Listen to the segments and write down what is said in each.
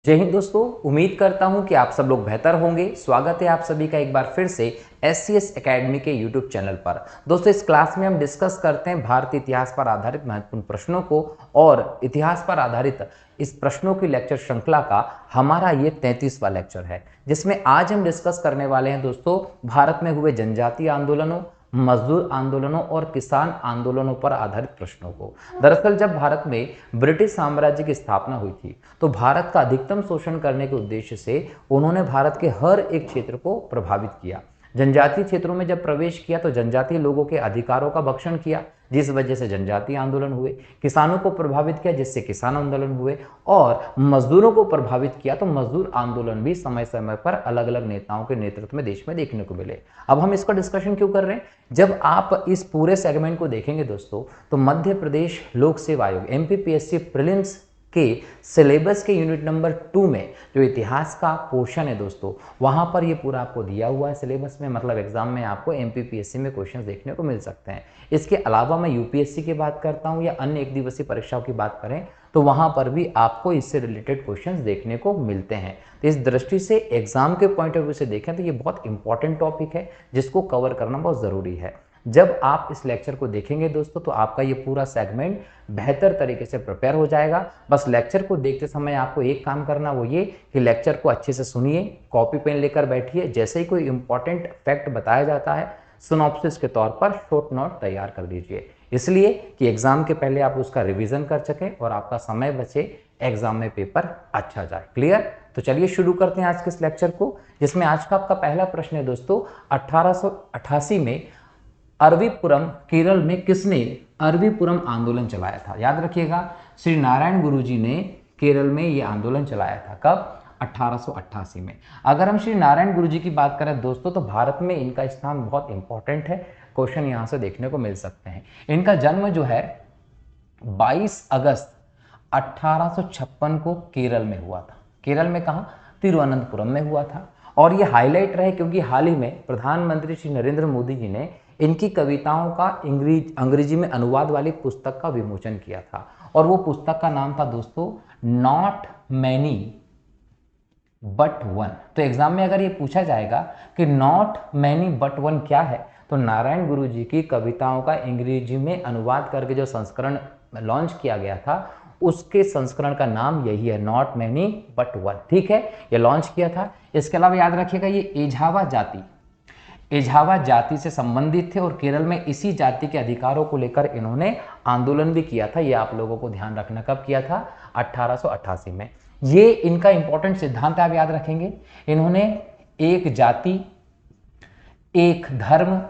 जय हिंद दोस्तों, उम्मीद करता हूं कि आप सब लोग बेहतर होंगे। स्वागत है आप सभी का एक बार फिर से SCS एकेडमी के यूट्यूब चैनल पर। दोस्तों, इस क्लास में हम डिस्कस करते हैं भारतीय इतिहास पर आधारित महत्वपूर्ण प्रश्नों को और इतिहास पर आधारित इस प्रश्नों की लेक्चर श्रृंखला का हमारा ये 33वां लेक्चर है, जिसमें आज हम डिस्कस करने वाले हैं दोस्तों भारत में हुए जनजातीय आंदोलनों, मजदूर आंदोलनों और किसान आंदोलनों पर आधारित प्रश्नों को। दरअसल जब भारत में ब्रिटिश साम्राज्य की स्थापना हुई थी तो भारत का अधिकतम शोषण करने के उद्देश्य से उन्होंने भारत के हर एक क्षेत्र को प्रभावित किया। जनजातीय क्षेत्रों में जब प्रवेश किया तो जनजातीय लोगों के अधिकारों का भक्षण किया, जिस वजह से जनजातीय आंदोलन हुए। किसानों को प्रभावित किया, जिससे किसान आंदोलन हुए, और मजदूरों को प्रभावित किया तो मजदूर आंदोलन भी समय समय पर अलग अलग नेताओं के नेतृत्व में देश में देखने को मिले। अब हम इसका डिस्कशन क्यों कर रहे हैं? जब आप इस पूरे सेगमेंट को देखेंगे दोस्तों तो मध्य प्रदेश लोक सेवा आयोग MPPSC प्रीलिम्स के सिलेबस के यूनिट नंबर 2 में जो इतिहास का पोर्शन है दोस्तों, वहां पर ये पूरा आपको दिया हुआ है सिलेबस में। मतलब एग्जाम में आपको MPPSC में क्वेश्चंस देखने को मिल सकते हैं। इसके अलावा मैं UPSC की बात करता हूं या अन्य एक दिवसीय परीक्षाओं की बात करें तो वहां पर भी आपको इससे रिलेटेड क्वेश्चंस देखने को मिलते हैं। तो इस दृष्टि से एग्जाम के पॉइंट ऑफ व्यू से देखें तो ये बहुत इंपॉर्टेंट टॉपिक है जिसको कवर करना बहुत जरूरी है। जब आप इस लेक्चर को देखेंगे दोस्तों तो आपका ये पूरा सेगमेंट बेहतर तरीके से प्रिपेयर हो जाएगा। बस लेक्चर को देखते समय आपको एक काम करना, वो ये कि लेक्चर को अच्छे से सुनिए, कॉपी पेन लेकर बैठिए। जैसे ही कोई इंपॉर्टेंट फैक्ट बताया जाता है सिनॉप्सिस के तौर पर शॉर्ट नोट तैयार कर दीजिए, इसलिए कि एग्जाम के पहले आप उसका रिवीजन कर सकें और आपका समय बचे, एग्जाम में पेपर अच्छा जाए। क्लियर? तो चलिए शुरू करते हैं आज के इस लेक्चर को, जिसमें आज का आपका पहला प्रश्न है दोस्तों, 1888 में अरविपुरम केरल में किसने अरविपुरम आंदोलन चलाया था? याद रखिएगा, श्री नारायण गुरुजी ने केरल में ये आंदोलन चलाया था। कब? 1888 में। अगर हम श्री नारायण गुरुजी की बात करें दोस्तों तो भारत में इनका स्थान बहुत इंपॉर्टेंट है, क्वेश्चन यहां से देखने को मिल सकते हैं। इनका जन्म जो है 22 अगस्त 1856 को केरल में हुआ था। केरल में कहा? तिरुवनंतपुरम में हुआ था। और ये हाईलाइट रहे क्योंकि हाल ही में प्रधानमंत्री श्री नरेंद्र मोदी जी ने इनकी कविताओं का अंग्रेजी में अनुवाद वाली पुस्तक का विमोचन किया था, और वो पुस्तक का नाम था दोस्तों नॉट मैनी बट वन। तो एग्जाम में अगर ये पूछा जाएगा कि नॉट मैनी बट वन क्या है, तो नारायण गुरु जी की कविताओं का अंग्रेजी में अनुवाद करके जो संस्करण लॉन्च किया गया था उसके संस्करण का नाम यही है, नॉट मैनी बट वन। ठीक है, ये लॉन्च किया था। इसके अलावा याद रखिएगा ये एझावा जाति से संबंधित थे और केरल में इसी जाति के अधिकारों को लेकर इन्होंने आंदोलन भी किया था। ये आप लोगों को ध्यान रखना, कब किया था? 1888 में। ये इनका इंपॉर्टेंट सिद्धांत आप याद रखेंगे। इन्होंने एक जाति, एक धर्म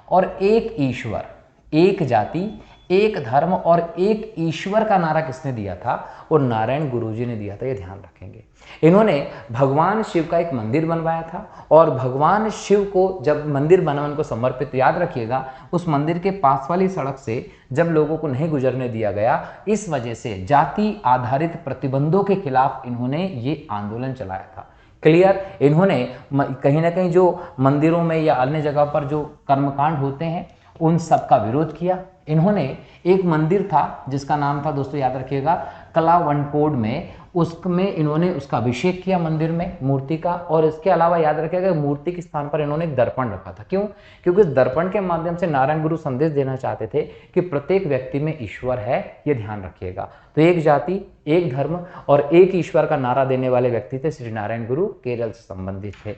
और एक ईश्वर, एक जाति, एक धर्म और एक ईश्वर का नारा किसने दिया था? और नारायण गुरुजी ने दिया था, ये ध्यान रखेंगे। इन्होंने भगवान शिव का एक मंदिर बनवाया था, और भगवान शिव को जब मंदिर बना उनको समर्पित, याद रखिएगा उस मंदिर के पास वाली सड़क से जब लोगों को नहीं गुजरने दिया गया, इस वजह से जाति आधारित प्रतिबंधों के खिलाफ इन्होंने ये आंदोलन चलाया था। क्लियर? इन्होंने कहीं ना कहीं जो मंदिरों में या अन्य जगह पर जो कर्मकांड होते हैं उन सब का विरोध किया। इन्होंने एक मंदिर था जिसका नाम था दोस्तों, याद रखिएगा, कलावंटकोड में, उसमें इन्होंने उसका अभिषेक किया मंदिर में मूर्ति का। और इसके अलावा याद रखिएगा मूर्ति के स्थान पर इन्होंने एक दर्पण रखा था। क्यों? क्योंकि इस दर्पण के माध्यम से नारायण गुरु संदेश देना चाहते थे कि प्रत्येक व्यक्ति में ईश्वर है, ये ध्यान रखिएगा। तो एक जाति, एक धर्म और एक ईश्वर का नारा देने वाले व्यक्ति थे श्री नारायण गुरु, केरल से संबंधित थे।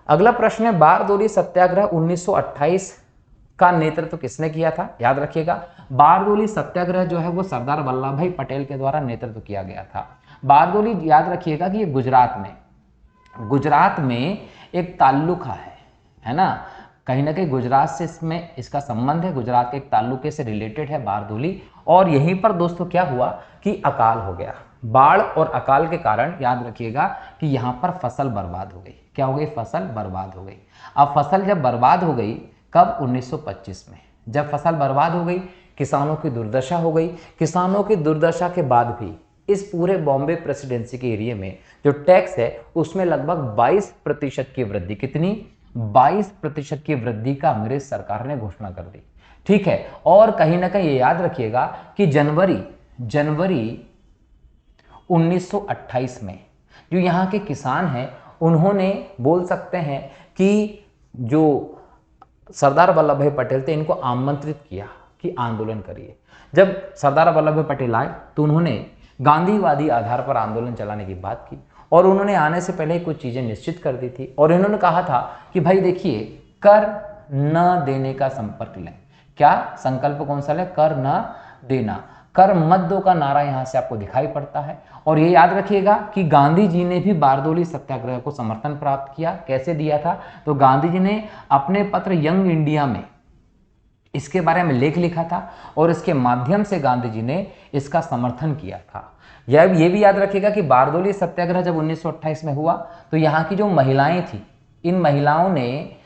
अगला प्रश्न है, बारदोली सत्याग्रह 1928 का नेतृत्व किसने किया था? याद रखिएगा बारदोली सत्याग्रह जो है वो सरदार वल्लभ भाई पटेल के द्वारा नेतृत्व किया गया था। बारदोली, याद रखिएगा कि ये गुजरात में एक ताल्लुका है ना, कहीं ना कहीं गुजरात से इसमें इसका संबंध है, गुजरात के एक ताल्लुके से रिलेटेड है बारदोली। और यहीं पर दोस्तों क्या हुआ कि अकाल हो गया, बाढ़ और अकाल के कारण याद रखिएगा कि यहाँ पर फसल बर्बाद हो गई। क्या हो गई? फसल बर्बाद हो गई। अब फसल जब बर्बाद हो गई, कब? 1925 में। जब फसल बर्बाद हो गई, किसानों की दुर्दशा हो गई। किसानों की दुर्दशा के बाद भी इस पूरे बॉम्बे प्रेसिडेंसी के एरिया में जो टैक्स है उसमें लगभग 22% की वृद्धि, कितनी? 22% की वृद्धि का अंग्रेज सरकार ने घोषणा कर दी। ठीक है, और कहीं ना कहीं ये याद रखिएगा कि जनवरी 1928 में जो यहाँ के किसान हैं उन्होंने बोल सकते हैं कि जो सरदार वल्लभ भाई पटेल थे इनको आमंत्रित किया कि आंदोलन करिए। जब सरदार वल्लभ भाई पटेल आए तो उन्होंने गांधीवादी आधार पर आंदोलन चलाने की बात की और उन्होंने आने से पहले कुछ चीज़ें निश्चित कर दी थी और इन्होंने कहा था कि भाई देखिए, कर न देने का संपर्क लें। क्या संकल्प कौन सा लें? कर न देना, कर मत दो का नारा यहाँ से आपको दिखाई पड़ता है। और ये याद रखिएगा कि गांधी जी ने भी बारदोली सत्याग्रह को समर्थन प्राप्त किया। कैसे दिया था? तो गांधी जी ने अपने पत्र यंग इंडिया में इसके बारे में लेख लिखा था और इसके माध्यम से गांधी जी ने इसका समर्थन किया था। ये भी याद रखिएगा कि बारदोली सत्याग्रह जब 1928 में हुआ तो यहाँ की जो महिलाएं थी, इन महिलाओं ने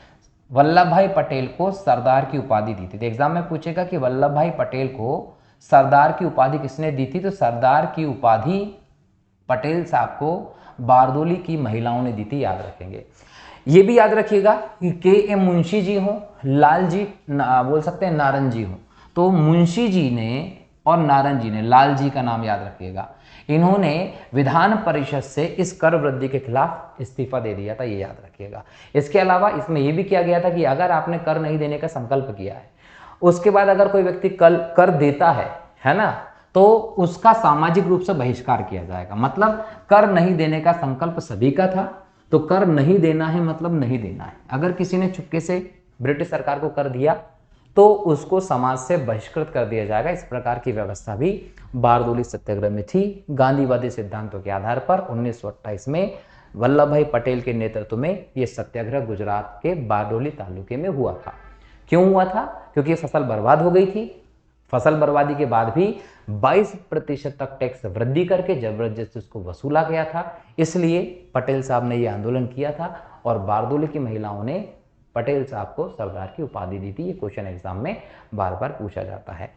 वल्लभ भाई पटेल को सरदार की उपाधि दी थी। तो एग्जाम में पूछेगा कि वल्लभ भाई पटेल को सरदार की उपाधि किसने दी थी? तो सरदार की उपाधि पटेल साहब को बारदोली की महिलाओं ने दी थी, याद रखेंगे। ये भी याद रखिएगा कि के.एम. मुंशी जी हो, लाल जी बोल सकते हैं नारन जी हो, तो मुंशी जी ने और नारन जी ने, लाल जी का नाम याद रखिएगा, इन्होंने विधान परिषद से इस कर वृद्धि के खिलाफ इस्तीफा दे दिया था, ये याद रखिएगा। इसके अलावा इसमें यह भी किया गया था कि अगर आपने कर नहीं देने का संकल्प किया है, उसके बाद अगर कोई व्यक्ति कर देता है ना, तो उसका सामाजिक रूप से बहिष्कार किया जाएगा। मतलब कर नहीं देने का संकल्प सभी का था, तो कर नहीं देना है मतलब नहीं देना है। अगर किसी ने चुपके से ब्रिटिश सरकार को कर दिया तो उसको समाज से बहिष्कृत कर दिया जाएगा। इस प्रकार की व्यवस्था भी बारदोली सत्याग्रह में थी। गांधीवादी सिद्धांतों के आधार पर 1928 में वल्लभ भाई पटेल के नेतृत्व में यह सत्याग्रह गुजरात के बारडोली तालुके में हुआ था। क्यों हुआ था? क्योंकि फसल बर्बाद हो गई थी। फसल बर्बादी के बाद भी 22% तक टैक्स वृद्धि करके जबरदस्ती उसको वसूला गया था। इसलिए पटेल साहब ने यह आंदोलन किया था और बारदोली की महिलाओं ने पटेल साहब को सरदार की उपाधि दी थी। ये क्वेश्चन एग्जाम में बार बार पूछा जाता है।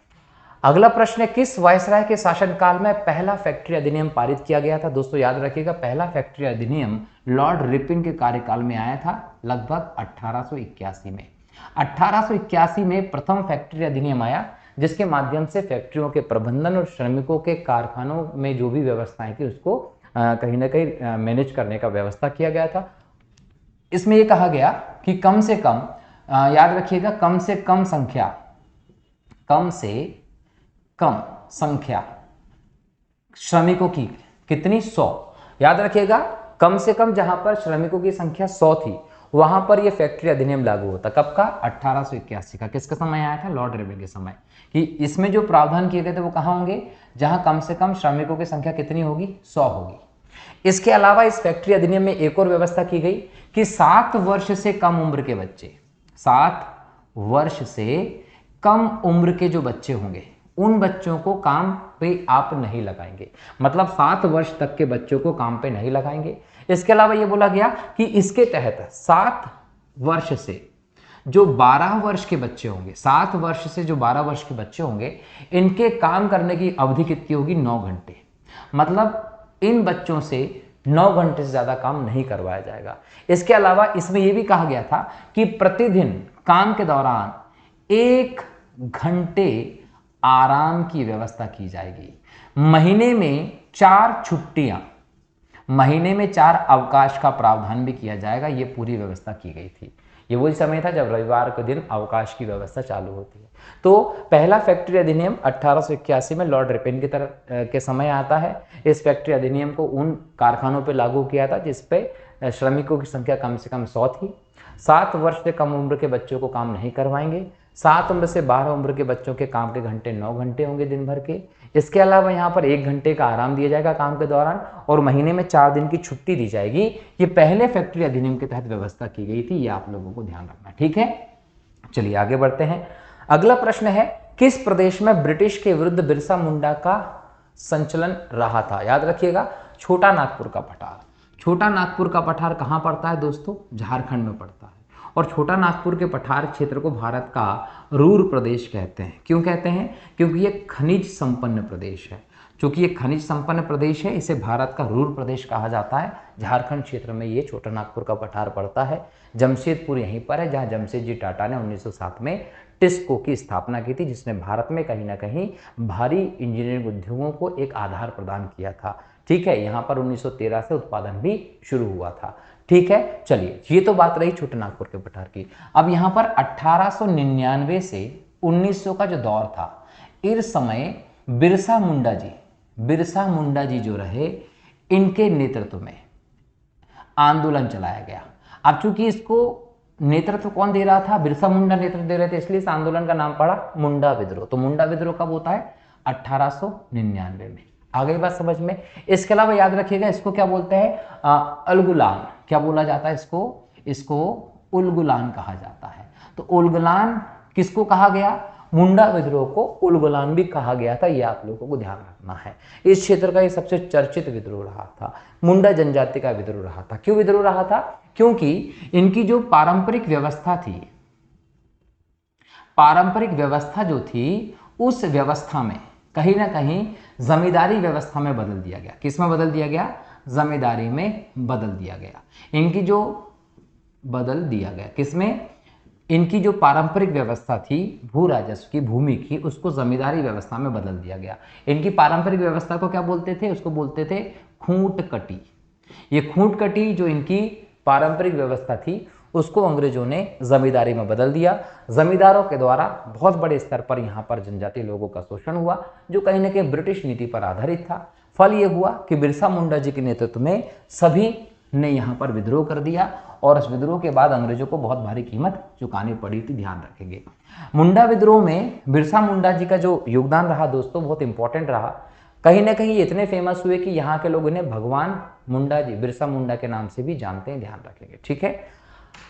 अगला प्रश्न है, किस वायसराय के शासनकाल में पहला फैक्ट्री अधिनियम पारित किया गया था? दोस्तों याद रखिएगा, पहला फैक्ट्री अधिनियम लॉर्ड रिपन के कार्यकाल में आया था, लगभग 1881 में। 1881 में प्रथम फैक्ट्री अधिनियम आया, जिसके माध्यम से फैक्ट्रियों के प्रबंधन और श्रमिकों के कारखानों में जो भी व्यवस्थाएं थी उसको कहीं ना कहीं मैनेज करने का व्यवस्था किया गया था। इसमें यह कहा गया कि कम से कम, याद रखिएगा, कम से कम संख्या श्रमिकों की कितनी? 100। याद रखिएगा, कम से कम जहां पर श्रमिकों की संख्या 100 थी वहां पर यह फैक्ट्री अधिनियम लागू होता। कब का? 1881 का। किसका समय आया था? लॉर्ड रिपन के समय। कि इसमें जो प्रावधान किए गए थे वो कहां होंगे? जहां कम से कम श्रमिकों की संख्या कितनी होगी? 100 होगी। इसके अलावा इस फैक्ट्री अधिनियम में एक और व्यवस्था की गई कि 7 वर्ष से कम उम्र के बच्चे, 7 वर्ष से कम उम्र के जो बच्चे होंगे उन बच्चों को काम पे आप नहीं लगाएंगे। मतलब 7 वर्ष तक के बच्चों को काम पे नहीं लगाएंगे। इसके अलावा यह बोला गया कि इसके तहत 7 वर्ष से जो 12 वर्ष के बच्चे होंगे, 7 वर्ष से जो 12 वर्ष के बच्चे होंगे, इनके काम करने की अवधि कितनी होगी? 9 घंटे। मतलब इन बच्चों से 9 घंटे से ज्यादा काम नहीं करवाया जाएगा। इसके अलावा इसमें यह भी कहा गया था कि प्रतिदिन काम के दौरान 1 घंटे आराम की व्यवस्था की जाएगी। महीने में 4 छुट्टियां, महीने में 4 अवकाश का प्रावधान भी किया जाएगा। यह पूरी व्यवस्था की गई थी। ये वही समय था जब रविवार के दिन अवकाश की व्यवस्था चालू होती है। तो पहला फैक्ट्री अधिनियम 1881 में लॉर्ड रिपन की तरफ के समय आता है। इस फैक्ट्री अधिनियम को उन कारखानों पर लागू किया था जिसपे श्रमिकों की संख्या कम से कम 100 थी। 7 वर्ष से कम उम्र के बच्चों को काम नहीं करवाएंगे। 7 उम्र से 12 उम्र के बच्चों के काम के घंटे 9 घंटे होंगे दिन भर के। इसके अलावा यहाँ पर 1 घंटे का आराम दिया जाएगा काम के दौरान और महीने में 4 दिन की छुट्टी दी जाएगी। ये पहले फैक्ट्री अधिनियम के तहत व्यवस्था की गई थी। ये आप लोगों को ध्यान रखना, ठीक है। चलिए आगे बढ़ते हैं। अगला प्रश्न है, किस प्रदेश में ब्रिटिश के विरुद्ध बिरसा मुंडा का संचलन रहा था? याद रखिएगा, छोटा नागपुर का पठार। छोटा नागपुर का पठार कहाँ पड़ता है दोस्तों? झारखंड में पड़ता है। और छोटा नागपुर के पठार क्षेत्र को भारत का रूर प्रदेश कहते हैं। क्यों कहते हैं? क्योंकि ये खनिज संपन्न प्रदेश है। चूंकि ये खनिज संपन्न प्रदेश है, इसे भारत का रूर प्रदेश कहा जाता है। झारखंड क्षेत्र में ये छोटा नागपुर का पठार पड़ता है। जमशेदपुर यहीं पर है, जहाँ जमशेदजी टाटा ने 1907 में टिस्को की स्थापना की थी, जिसने भारत में कहीं ना कहीं भारी इंजीनियरिंग उद्योगों को एक आधार प्रदान किया था। ठीक है, यहाँ पर 1913 से उत्पादन भी शुरू हुआ था। ठीक है, चलिए ये तो बात रही छोटे-नागपुर के पठार की। अब यहाँ पर 1899 से 1900 का जो दौर था, इस समय बिरसा मुंडा जी जो रहे, इनके नेतृत्व में आंदोलन चलाया गया। अब चूंकि इसको नेतृत्व कौन दे रहा था, बिरसा मुंडा नेतृत्व दे रहे थे, इसलिए इस आंदोलन का नाम पड़ा मुंडा विद्रोह। तो मुंडा विद्रोह कब होता है, 1899 में। आ गई बात समझ में। इसके अलावा याद रखिएगा, इसको क्या बोलते हैं, उलगुलान। क्या बोला जाता है इसको उलगुलान कहा जाता है। तो उलगुलान किसको कहा गया, मुंडा विद्रोह को उलगुलान भी कहा गया था, ये आप लोगों को ध्यान रखना है। इस क्षेत्र का ये सबसे चर्चित विद्रोह रहा था, मुंडा जनजाति का विद्रोह रहा था। क्यों विद्रोह रहा था, क्योंकि इनकी जो पारंपरिक व्यवस्था थी, पारंपरिक व्यवस्था जो थी, उस व्यवस्था में कहीं ना कहीं जमींदारी व्यवस्था में बदल दिया गया। किस में बदल दिया गया, जमींदारी में बदल दिया गया। इनकी जो बदल दिया गया किसमें, इनकी जो पारंपरिक व्यवस्था थी भू राजस्व की, भूमि की, उसको जमींदारी व्यवस्था में बदल दिया गया। इनकी पारंपरिक व्यवस्था को क्या बोलते थे, उसको बोलते थे खूंट कटी। ये खूंट कटी जो इनकी पारंपरिक व्यवस्था थी, उसको अंग्रेजों ने जमींदारी में बदल दिया। जमींदारों के द्वारा बहुत बड़े स्तर पर यहाँ पर जनजातीय लोगों का शोषण हुआ, जो कहीं ना कहीं ब्रिटिश नीति पर आधारित था। फल ये हुआ कि बिरसा मुंडा जी के नेतृत्व में सभी ने यहाँ पर विद्रोह कर दिया, और इस विद्रोह के बाद अंग्रेजों को बहुत भारी कीमत चुकानी पड़ी थी, ध्यान रखेंगे। मुंडा विद्रोह में बिरसा मुंडा जी का जो योगदान रहा दोस्तों, बहुत इंपॉर्टेंट रहा। कहीं ना कहीं इतने फेमस हुए कि यहाँ के लोग इन्हें भगवान मुंडा जी, बिरसा मुंडा के नाम से भी जानते हैं, ध्यान रखेंगे। ठीक है,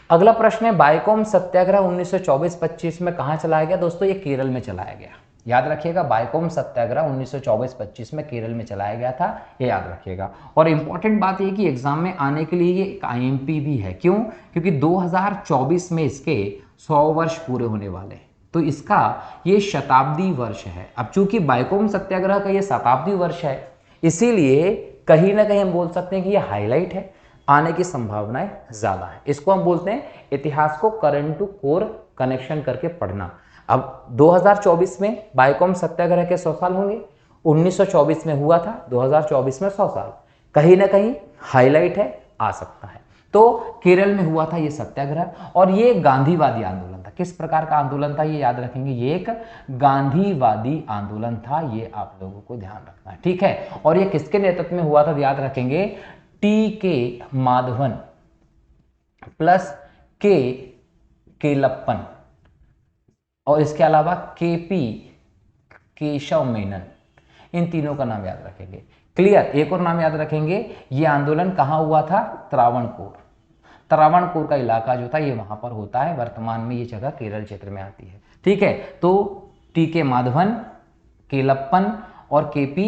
अगला प्रश्न है, बायकोम सत्याग्रह 1924-25 में कहाँ चलाया गया दोस्तों, ये केरल में चलाया गया। याद रखिएगा, बायकोम सत्याग्रह 1924-25 में केरल में चलाया गया था, ये याद रखिएगा। और इंपॉर्टेंट बात ये कि एग्जाम में आने के लिए ये एक आईएमपी भी है। क्यों, क्योंकि 2024 में इसके 100 वर्ष पूरे होने वाले हैं, तो इसका ये शताब्दी वर्ष है। अब चूंकि बायकोम सत्याग्रह का ये शताब्दी वर्ष है, इसीलिए कहीं ना कहीं हम बोल सकते हैं कि ये हाईलाइट है, आने की संभावनाएं ज्यादा है। इसको हम बोलते हैं इतिहास को करंट टू कोर कनेक्शन करके पढ़ना। अब 2024 में बायकोम सत्याग्रह के 100 साल होंगे, 1924 में हुआ था, 2024 में 100 साल, कहीं ना कहीं हाईलाइट है, आ सकता है। तो केरल में हुआ था ये सत्याग्रह, और ये गांधीवादी आंदोलन था। किस प्रकार का आंदोलन था, ये याद रखेंगे, ये एक गांधीवादी आंदोलन था, ये आप लोगों को ध्यान रखना है। ठीक है, और ये किसके नेतृत्व में हुआ था, याद रखेंगे, टी.के. माधवन प्लस केलप्पन, और इसके अलावा के.पी. केशव मेनन, इन तीनों का नाम याद रखेंगे। क्लियर, एक और नाम याद रखेंगे, ये आंदोलन कहां हुआ था, त्रावणकोर। त्रावणकोर का इलाका जो था ये वहां पर होता है, वर्तमान में ये जगह केरल क्षेत्र में आती है। ठीक है, तो टी.के. माधवन, केलप्पन और के.पी.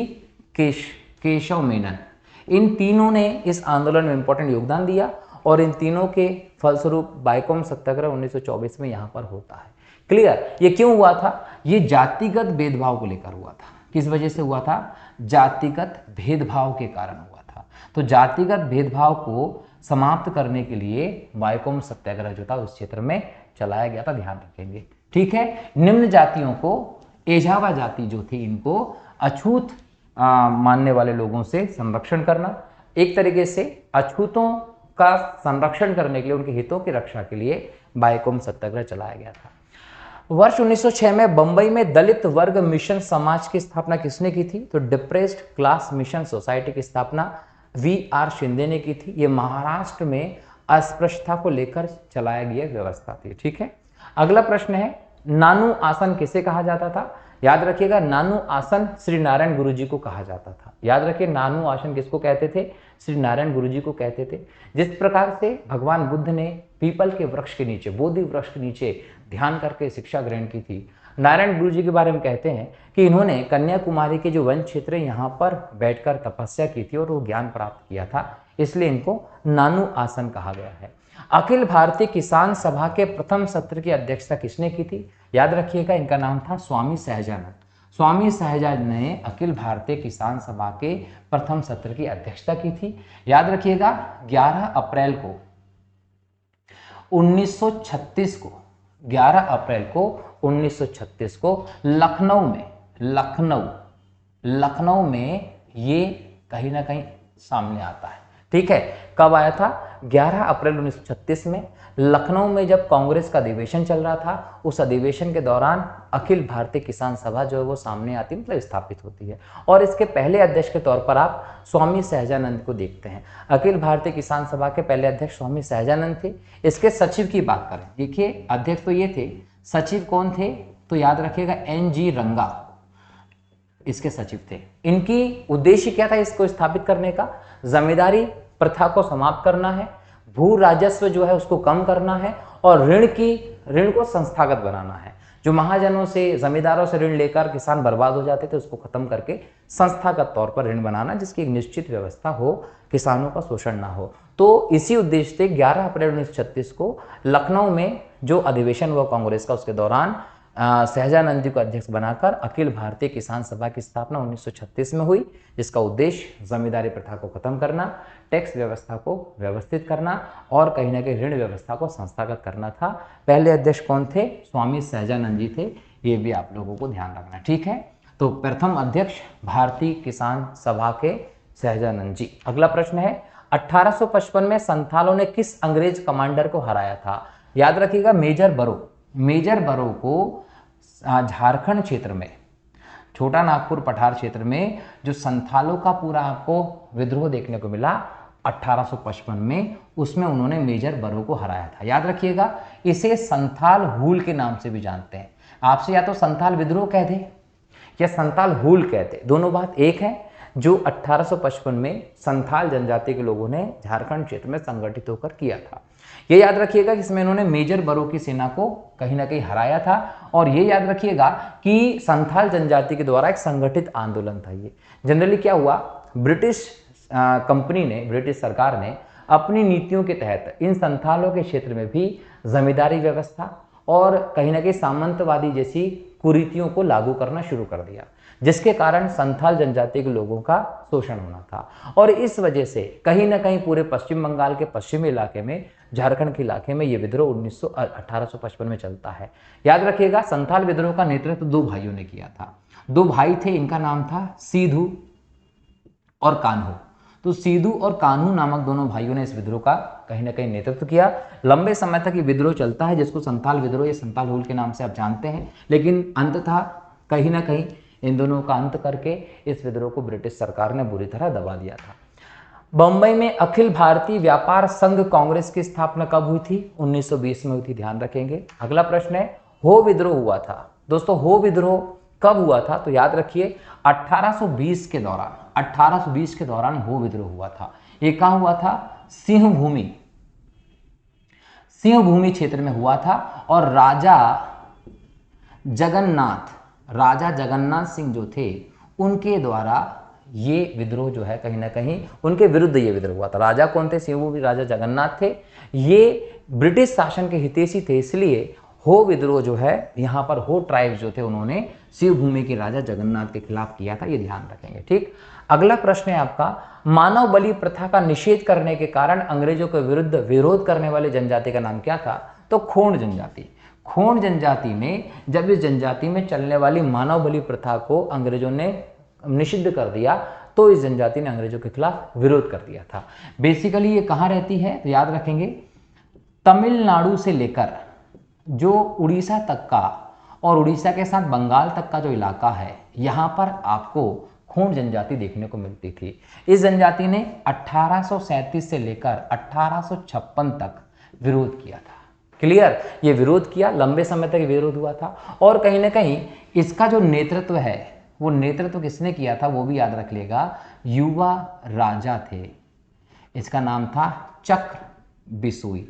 केशव मेनन, इन तीनों ने इस आंदोलन में इंपॉर्टेंट योगदान दिया, और इन तीनों के फलस्वरूप बायकोम सत्याग्रह 1924 में यहां पर होता है। क्लियर, ये क्यों हुआ था, ये जातिगत भेदभाव को लेकर हुआ था। किस वजह से हुआ था, जातिगत भेदभाव के कारण हुआ था। तो जातिगत भेदभाव को समाप्त करने के लिए बायकोम सत्याग्रह जो था उस क्षेत्र में चलाया गया था, ध्यान रखेंगे। ठीक है, निम्न जातियों को, एझावा जाति जो थी, इनको अछूत मानने वाले लोगों से संरक्षण करना, एक तरीके से अछूतों का संरक्षण करने के लिए, उनके हितों की रक्षा के लिए बायकोम सत्याग्रह चलाया गया था। वर्ष 1906 में बंबई में दलित वर्ग मिशन समाज की स्थापना किसने की थी, तो डिप्रेस्ड क्लास मिशन सोसाइटी की स्थापना V.R. शिंदे ने की थी। ये महाराष्ट्र में अस्पृश्यता को लेकर चलाया गया व्यवस्था थी। ठीक है, अगला प्रश्न है, नानू आसन किसे कहा जाता था, याद रखिएगा, नानू आसन श्री नारायण गुरु जी को कहा जाता था। याद रखिए, नानू आसन किसको कहते थे, श्री नारायण गुरु जी को कहते थे। जिस प्रकार से भगवान बुद्ध ने पीपल के वृक्ष के नीचे, बोधि वृक्ष के नीचे ध्यान करके शिक्षा ग्रहण की थी, नारायण गुरु जी के बारे में कहते हैं कि इन्होंने कन्याकुमारी के जो वन क्षेत्र है यहाँ पर बैठकर तपस्या की थी और वो ज्ञान प्राप्त किया था, इसलिए इनको नानू आसन कहा गया है। अखिल भारतीय किसान सभा के प्रथम सत्र की अध्यक्षता किसने की थी, याद रखिएगा, इनका नाम था स्वामी सहजानंद। स्वामी सहजानंद ने अखिल भारतीय किसान सभा के प्रथम सत्र की अध्यक्षता की थी। याद रखिएगा, 11 अप्रैल को 1936 को 11 अप्रैल को 1936 को लखनऊ में ये कहीं ना कहीं सामने आता है। ठीक है, कब आया था? 11 अप्रैल 1936 में लखनऊ में जब कांग्रेस का अधिवेशन चल रहा था, उस अधिवेशन के दौरान अखिल भारतीय किसान सभा जो है वो सामने आती, मतलब स्थापित होती है। और इसके पहले अध्यक्ष के तौर पर आप स्वामी सहजानंद को देखते हैं। अखिल भारतीय किसान सभा के पहले अध्यक्ष स्वामी सहजानंद थे। इसके सचिव की बात करें, देखिए अध्यक्ष तो ये थे, सचिव कौन थे? तो याद रखिएगा NG रंगा इसके सचिव थे। इनकी उद्देश्य क्या था इसको स्थापित करने का? जमींदारी प्रथा को समाप्त करना है, भू राजस्व जो है उसको कम करना है, और ऋण को संस्थागत बनाना है। जो महाजनों से, जमींदारों से ऋण लेकर किसान बर्बाद हो जाते थे, उसको खत्म करके संस्थागत तौर पर ऋण बनाना, जिसकी एक निश्चित व्यवस्था हो, किसानों का शोषण ना हो। तो इसी उद्देश्य से 11 अप्रैल 1936 को लखनऊ में जो अधिवेशन हुआ कांग्रेस का, उसके दौरान सहजानंद जी को अध्यक्ष बनाकर अखिल भारतीय किसान सभा की स्थापना 1936 में हुई, जिसका उद्देश्य जमींदारी प्रथा को खत्म करना, टैक्स व्यवस्था को व्यवस्थित करना और कहीं ना कहीं ऋण व्यवस्था को संस्थागत करना था। पहले अध्यक्ष कौन थे? स्वामी सहजानंद जी थे। ये भी आप लोगों को ध्यान रखना। ठीक है, तो प्रथम अध्यक्ष भारतीय किसान सभा के सहजानंद जी। अगला प्रश्न है, 1855 में संथालों ने किस अंग्रेज कमांडर को हराया था? याद रखिएगा, मेजर बरो को झारखंड क्षेत्र में, छोटा नागपुर पठार क्षेत्र में जो संथालों का पूरा आपको विद्रोह देखने को मिला 1855 में, उसमें उन्होंने मेजर बरो को हराया था। याद रखिएगा, इसे संथाल हूल के नाम से भी जानते हैं। आपसे या तो संथाल विद्रोह कह दे या संथाल हूल कहते, दोनों बात एक है। जो 1855 में संथाल जनजाति के लोगों ने झारखंड क्षेत्र में संगठित होकर किया था। ये याद रखिएगा कि इसमें इन्होंने मेजर बरो की सेना को कहीं ना कहीं हराया था। और ये याद रखिएगा कि संथाल जनजाति के द्वारा एक संगठित आंदोलन था। ये जनरली क्या हुआ, ब्रिटिश कंपनी ने, ब्रिटिश सरकार ने अपनी नीतियों के तहत इन संथालों के क्षेत्र में भी जमींदारी व्यवस्था और कहीं ना कहीं सामंतवादी जैसी कुरीतियों को लागू करना शुरू कर दिया, जिसके कारण संथाल जनजाति के लोगों का शोषण होना था। और इस वजह से कहीं ना कहीं पूरे पश्चिम बंगाल के पश्चिमी इलाके में, झारखंड के इलाके में ये विद्रोह 1855 में चलता है। याद रखिएगा, संथाल विद्रोह का नेतृत्व दो भाइयों ने किया था। दो भाई थे, इनका नाम था सीधू और कान्हू। तो सीधू और कान्हू नामक दोनों भाइयों ने इस विद्रोह का कहीं ना कहीं नेतृत्व किया। लंबे समय तक ये विद्रोह चलता है, जिसको संथाल विद्रोह या संथाल हूल के नाम से आप जानते हैं। लेकिन अंततः कहीं ना कहीं इन दोनों का अंत करके इस विद्रोह को ब्रिटिश सरकार ने बुरी तरह दबा दिया था। बंबई में अखिल भारतीय व्यापार संघ कांग्रेस की स्थापना कब हुई थी? 1920 में हुई थी, ध्यान रखेंगे। अगला प्रश्न है, हो विद्रोह हुआ था। दोस्तों, हो विद्रोह कब हुआ था? तो याद रखिए 1820 के दौरान, 1820 के दौरान हो विद्रोह हुआ था। ये कहां हुआ था? सिंहभूमि क्षेत्र में हुआ था। और राजा जगन्नाथ सिंह जो थे, उनके द्वारा ये विद्रोह जो है कहीं ना कहीं उनके विरुद्ध ये विद्रोह हुआ था। राजा कौन थे? सिंहभूमि राजा जगन्नाथ थे। ये ब्रिटिश शासन के हितैषी थे, इसलिए हो विद्रोह जो है यहाँ पर हो ट्राइब जो थे, उन्होंने शिवभूमि के राजा जगन्नाथ के खिलाफ किया था। ये ध्यान रखेंगे। ठीक, अगला प्रश्न है आपका, मानव बलि प्रथा का निषेध करने के कारण अंग्रेजों के विरुद्ध विरोध करने वाली जनजाति का नाम क्या था? तो खोंड जनजाति। खोंड जनजाति ने, जब इस जनजाति में चलने वाली मानव बलि प्रथा को अंग्रेजों ने निषिद्ध कर दिया, तो इस जनजाति ने अंग्रेजों के खिलाफ विरोध कर दिया था। बेसिकली ये कहाँ रहती है? तो याद रखेंगे, तमिलनाडु से लेकर जो उड़ीसा तक का और उड़ीसा के साथ बंगाल तक का जो इलाका है, यहाँ पर आपको खोंड जनजाति देखने को मिलती थी। इस जनजाति ने 1837 से लेकर 1856 तक विरोध किया था। क्लियर? ये विरोध किया, लंबे समय तक विरोध हुआ था। और कहीं ना कहीं इसका जो नेतृत्व है, वो नेतृत्व किसने किया था वो भी याद रख लेगा, युवा राजा थे। इसका नाम था चक्र बिसोई।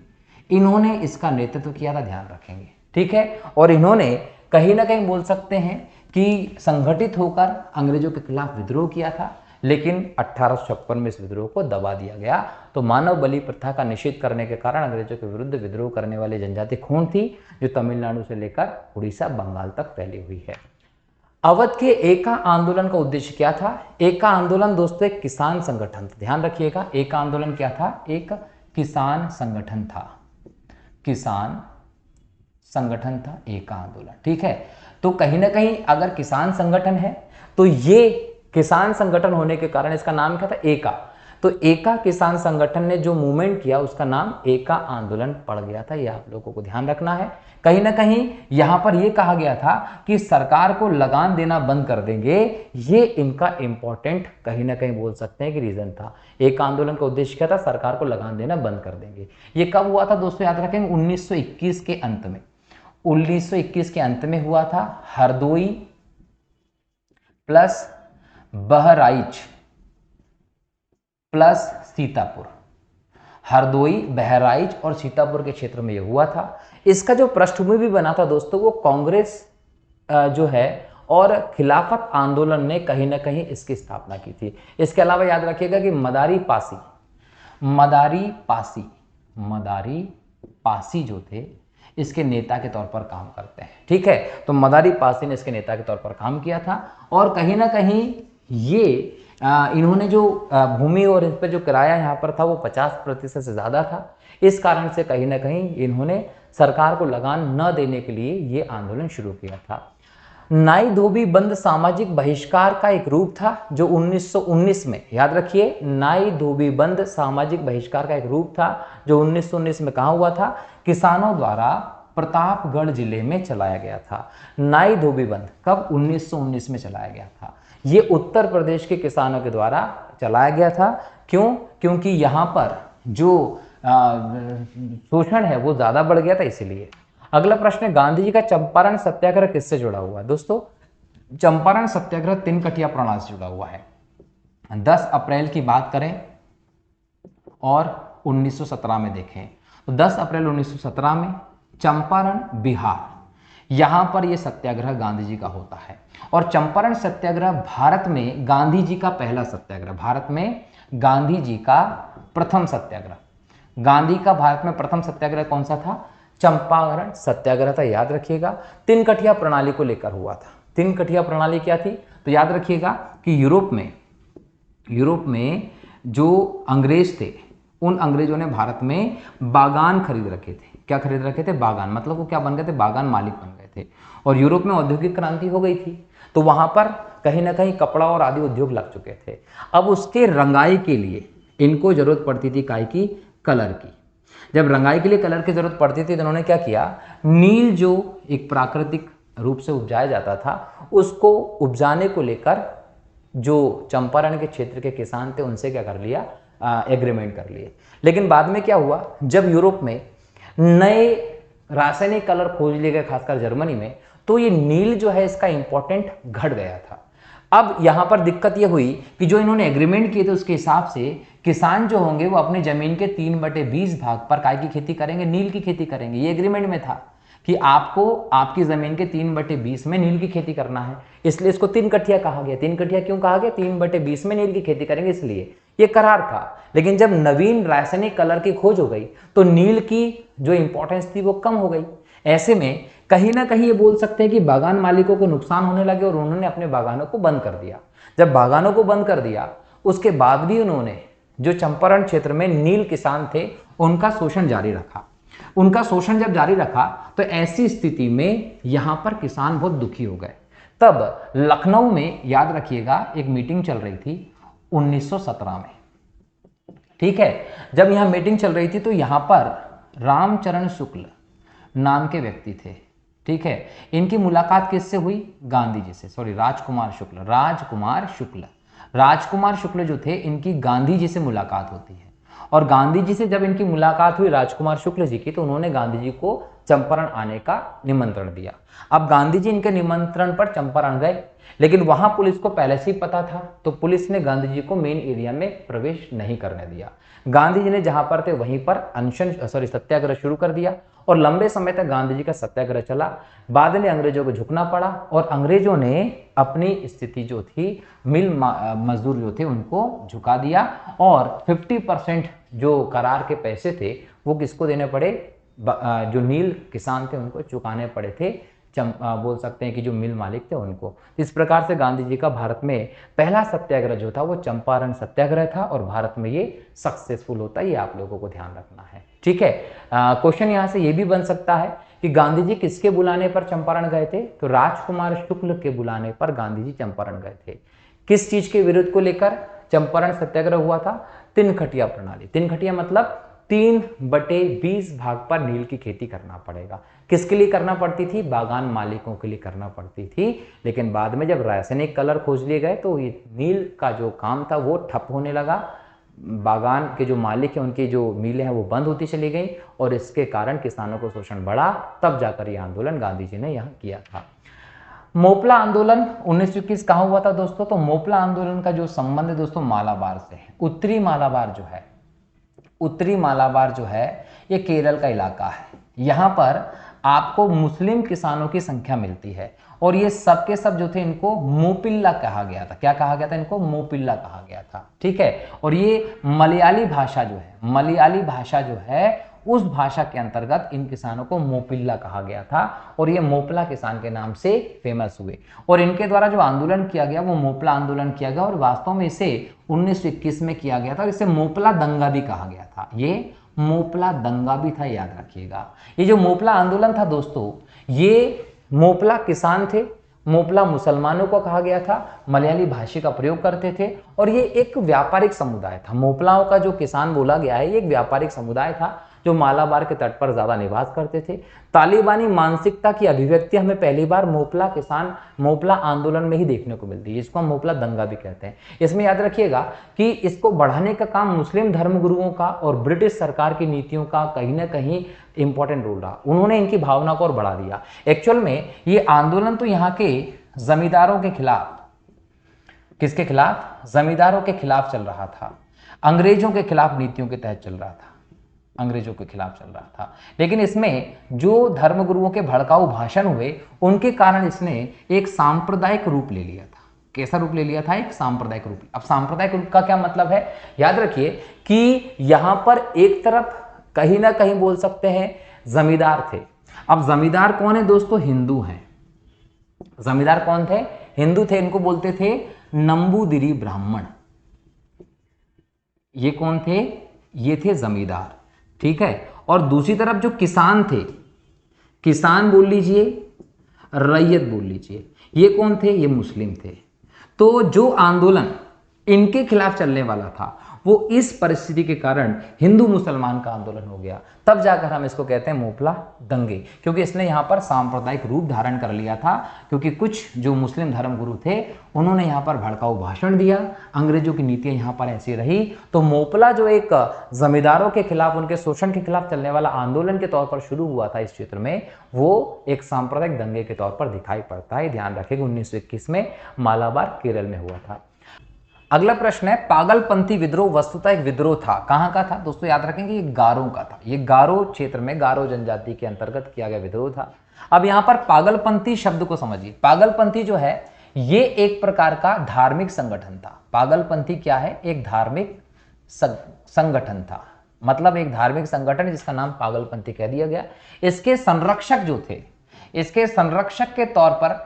इन्होंने इसका नेतृत्व किया था, ध्यान रखेंगे। ठीक है, और इन्होंने कहीं ना कहीं बोल सकते हैं कि संगठित होकर अंग्रेजों के खिलाफ विद्रोह किया था, लेकिन 1856 में इस विद्रोह को दबा दिया गया। तो मानव बलि प्रथा का निषेध करने के कारण अंग्रेजों के विरुद्ध विद्रोह करने वाली जनजाति खोंड थी, जो तमिलनाडु से लेकर उड़ीसा बंगाल तक फैली हुई है। अवध के एका आंदोलन का उद्देश्य क्या था? एका आंदोलन दोस्तों एक किसान संगठन था, ध्यान रखिएगा। एका आंदोलन क्या था? एक किसान संगठन था, किसान संगठन था एका आंदोलन। ठीक है, तो कहीं ना कहीं अगर किसान संगठन है तो ये किसान संगठन होने के कारण इसका नाम क्या था, एका। तो एका किसान संगठन ने जो मूवमेंट किया उसका नाम एका आंदोलन पड़ गया था। ये आप लोगों को ध्यान रखना है। कहीं ना कहीं यहां पर यह कहा गया था कि सरकार को लगान देना बंद कर देंगे, ये इनका इंपॉर्टेंट कहीं ना कहीं बोल सकते हैं कि रीजन था। एका आंदोलन का उद्देश्य क्या था, सरकार को लगान देना बंद कर देंगे। ये कब हुआ था दोस्तों, याद रखेंगे 1921 के अंत में। 1921 के अंत में हुआ था। हरदोई प्लस बहराइच प्लस सीतापुर, हरदोई, बहराइच और सीतापुर के क्षेत्र में यह हुआ था। इसका जो पृष्ठभूमि भी बना था दोस्तों, वो कांग्रेस जो है और खिलाफत आंदोलन ने कहीं ना कहीं इसकी स्थापना की थी। इसके अलावा याद रखिएगा कि मदारी पासी जो थे इसके नेता के तौर पर काम करते हैं। ठीक है, तो मदारी पासी ने इसके नेता के तौर पर काम किया था और कहीं ना कहीं ये इन्होंने जो भूमि और इस पर जो किराया यहाँ पर था वो 50% से ज़्यादा था। इस कारण से कहीं ना कहीं इन्होंने सरकार को लगान न देने के लिए ये आंदोलन शुरू किया था। नाई धोबी बंद सामाजिक बहिष्कार का एक रूप था जो 1919 में, याद रखिए, नाई धोबी बंद सामाजिक बहिष्कार का एक रूप था जो 1919 में कहाँ हुआ था, किसानों द्वारा प्रतापगढ़ जिले में चलाया गया था। नाई धोबी बंद कब, 1919 में चलाया गया था। ये उत्तर प्रदेश के किसानों के द्वारा चलाया गया था। क्यों? क्योंकि यहाँ पर जो शोषण है वो ज्यादा बढ़ गया था, इसीलिए। अगला प्रश्न है, गांधी जी का चंपारण सत्याग्रह किससे जुड़ा हुआ है? दोस्तों, चंपारण सत्याग्रह तिनकटिया प्रणाली से जुड़ा हुआ है। 10 अप्रैल की बात करें और 1917 में देखें तो 10 अप्रैल 1917 में चंपारण, बिहार, यहां पर यह सत्याग्रह गांधी जी का होता है। और चंपारण सत्याग्रह भारत में गांधी जी का पहला सत्याग्रह, भारत में गांधी जी का प्रथम सत्याग्रह। गांधी का भारत में प्रथम सत्याग्रह कौन सा था? चंपारण सत्याग्रह था, याद रखिएगा। तिनकटिया प्रणाली को लेकर हुआ था। तिनकटिया प्रणाली क्या थी? तो याद रखिएगा कि यूरोप में जो अंग्रेज थे, उन अंग्रेजों ने भारत में बागान खरीद रखे थे। क्या खरीद रखे थे? बागान। मतलब वो क्या बन गए थे? बागान मालिक बन गए थे। और यूरोप में औद्योगिक क्रांति हो गई थी, तो वहां पर कहीं ना कहीं कपड़ा और आदि उद्योग लग चुके थे। अब उसके रंगाई के लिए इनको जरूरत पड़ती थी काय की? कलर की। जब रंगाई के लिए कलर की जरूरत पड़ती थी तो उन्होंने क्या किया, नील जो एक प्राकृतिक रूप से उपजाया जाता था, उसको उपजाने को लेकर जो चंपारण के क्षेत्र के किसान थे उनसे क्या कर लिया, एग्रीमेंट कर लिए। लेकिन बाद में क्या हुआ, जब यूरोप में नए रासायनिक कलर खोज लिए गए, खासकर जर्मनी में, तो ये नील जो है इसका इंपॉर्टेंट घट गया था। अब यहां पर दिक्कत यह हुई कि जो इन्होंने एग्रीमेंट किए थे उसके हिसाब से किसान जो होंगे वो अपनी जमीन के 3/20 भाग पर काय की खेती करेंगे, नील की खेती करेंगे। ये एग्रीमेंट में था कि आपको आपकी जमीन के 3/20 में नील की खेती करना है, इसलिए इसको तिनकटिया कहा गया। तिनकटिया क्यों कहा गया? 3/20 में नील की खेती करेंगे, इसलिए ये करार था। लेकिन जब नवीन रासायनिक कलर की खोज हो गई तो नील की जो इंपॉर्टेंस थी वो कम हो गई। ऐसे में कहीं ना कहीं ये बोल सकते हैं कि बागान मालिकों को नुकसान होने लगे और उन्होंने अपने बागानों को बंद कर दिया। जब बागानों को बंद कर दिया उसके बाद भी उन्होंने जो चंपारण क्षेत्र में नील किसान थे उनका शोषण जारी रखा। उनका शोषण जब जारी रखा तो ऐसी स्थिति में यहां पर किसान बहुत दुखी हो गए। तब लखनऊ में, याद रखिएगा, एक मीटिंग चल रही थी 1917 में। ठीक है, जब यहां मीटिंग चल रही थी तो यहां पर रामचरण शुक्ल नाम के व्यक्ति थे। ठीक है, इनकी मुलाकात किससे हुई? गांधी जी से। सॉरी, राजकुमार शुक्ल जो थे, इनकी गांधी जी से मुलाकात होती है। और गांधी जी से जब इनकी मुलाकात हुई राजकुमार शुक्ल जी की, तो उन्होंने गांधी जी को चंपारण आने का निमंत्रण दिया। अब गांधी जी इनके निमंत्रण पर चंपारण गए, लेकिन वहां पुलिस को पहले से ही पता था, तो पुलिस ने गांधी जी को मेन एरिया में प्रवेश नहीं करने दिया। गांधी जी ने जहां पर थे वहीं पर सत्याग्रह शुरू कर दिया और लंबे समय तक गांधी जी का सत्याग्रह चला। बाद में अंग्रेजों को झुकना पड़ा और अंग्रेजों ने अपनी स्थिति जो थी, मिल मजदूर जो थे उनको झुका दिया और 50% जो करार के पैसे थे वो किसको देने पड़े? जो नील किसान थे उनको चुकाने पड़े थे, बोल सकते हैं कि जो मिल मालिक थे उनको। इस प्रकार से गांधी जी का भारत में पहला सत्याग्रह जो था वो चंपारण सत्याग्रह था और भारत में ये सक्सेसफुल होता है, ये आप लोगों को ध्यान रखना है। ठीक है, क्वेश्चन यहां से ये भी बन सकता है कि गांधी जी किसके बुलाने पर चंपारण गए थे? तो राजकुमार शुक्ल के बुलाने पर गांधी जी चंपारण गए थे। किस चीज के विरोध को लेकर चंपारण सत्याग्रह हुआ था? तिनखटिया प्रणाली। तिनखटिया मतलब 3/20 भाग पर नील की खेती करना पड़ेगा। किसके लिए करना पड़ती थी? बागान मालिकों के लिए करना पड़ती थी। लेकिन बाद में जब रासायनिक कलर खोज लिए गए तो ये नील का जो काम था वो ठप होने लगा। बागान के जो मालिक हैं उनकी जो मिलें हैं वो बंद होती चली गई और इसके कारण किसानों को शोषण बढ़ा। तब जाकर यह आंदोलन गांधी जी ने यहाँ किया था। मोपला आंदोलन 1921 कहाँ हुआ था दोस्तों? तो मोपला आंदोलन का जो संबंध है दोस्तों मालाबार से है। उत्तरी मालाबार जो है ये केरल का इलाका है। यहाँ पर आपको मुस्लिम किसानों की संख्या मिलती है और ये सब के सब जो थे इनको मोपिल्ला कहा गया था। क्या कहा गया था? इनको मोपिल्ला कहा गया था। ठीक है। और ये मलयाली भाषा जो है उस भाषा के अंतर्गत इन किसानों को मोपिल्ला कहा गया था और ये मोपला किसान के नाम से फेमस हुए। और इनके द्वारा जो आंदोलन किया गया वो मोपला आंदोलन किया गया और वास्तव में इसे 1921 में किया गया था और इसे मोपला दंगा भी कहा गया था। ये मोपला दंगा भी था, याद रखिएगा। ये जो मोपला आंदोलन था दोस्तों, ये मोपला किसान थे, मोपला मुसलमानों को कहा गया था, मलयाली भाषा का प्रयोग करते थे और ये एक व्यापारिक समुदाय था। मोपलाओं का जो किसान बोला गया है ये एक व्यापारिक समुदाय था जो मालाबार के तट पर ज्यादा निवास करते थे। तालिबानी मानसिकता की अभिव्यक्ति हमें पहली बार मोपला आंदोलन में ही देखने को मिलती है। इसको हम मोपला दंगा भी कहते हैं। इसमें याद रखिएगा कि इसको बढ़ाने का काम मुस्लिम धर्मगुरुओं का और ब्रिटिश सरकार की नीतियों का कहीं ना कहीं इंपॉर्टेंट रोल रहा। उन्होंने इनकी भावना को और बढ़ा दिया। एक्चुअल में ये आंदोलन तो यहाँ के जमींदारों के खिलाफ, किसके खिलाफ? जमींदारों के खिलाफ चल रहा था। अंग्रेजों के खिलाफ नीतियों के तहत चल रहा था, अंग्रेजों के खिलाफ चल रहा था। लेकिन इसमें जो धर्मगुरुओं के भड़काऊ भाषण हुए उनके कारण इसने एक सांप्रदायिक रूप ले लिया था। कैसा रूप ले लिया था? एक सांप्रदायिक रूप। अब सांप्रदायिक रूप का क्या मतलब है? याद रखिए कि यहां पर एक तरफ कहीं ना कहीं बोल सकते हैं जमींदार थे। अब जमींदार कौन है दोस्तों? हिंदू हैं। जमींदार कौन थे? हिंदू थे। इनको बोलते थे नंबूदिरी ब्राह्मण। ये कौन थे? ये थे जमींदार। ठीक है। और दूसरी तरफ जो किसान थे, किसान बोल लीजिए, रैयत बोल लीजिए, ये कौन थे? ये मुस्लिम थे। तो जो आंदोलन इनके खिलाफ चलने वाला था वो इस परिस्थिति के कारण हिंदू मुसलमान का आंदोलन हो गया। तब जाकर हम इसको कहते हैं मोपला दंगे, क्योंकि इसने यहाँ पर सांप्रदायिक रूप धारण कर लिया था। क्योंकि कुछ जो मुस्लिम धर्मगुरु थे उन्होंने यहाँ पर भड़काऊ भाषण दिया, अंग्रेजों की नीतियाँ यहाँ पर ऐसी रही। तो मोपला जो एक जमींदारों के खिलाफ, उनके शोषण के खिलाफ चलने वाला आंदोलन के तौर पर शुरू हुआ था इस क्षेत्र में, वो एक सांप्रदायिक दंगे के तौर पर दिखाई पड़ता है। ध्यान रखेगा 1921 में मालाबार केरल में हुआ था। अगला प्रश्न है, पागलपंथी विद्रोह वस्तुतः एक विद्रोह था। कहां का था दोस्तों? याद रखेंगे ये गारों का था। ये गारो क्षेत्र में, गारो जनजाति के अंतर्गत किया गया विद्रोह था। अब यहां पर पागलपंथी शब्द को समझिए। पागलपंथी जो है ये एक प्रकार का धार्मिक संगठन था। पागलपंथी क्या है? एक धार्मिक संगठन था। मतलब एक धार्मिक संगठन जिसका नाम पागलपंथी कह दिया गया। इसके संरक्षक जो थे, इसके संरक्षक के तौर पर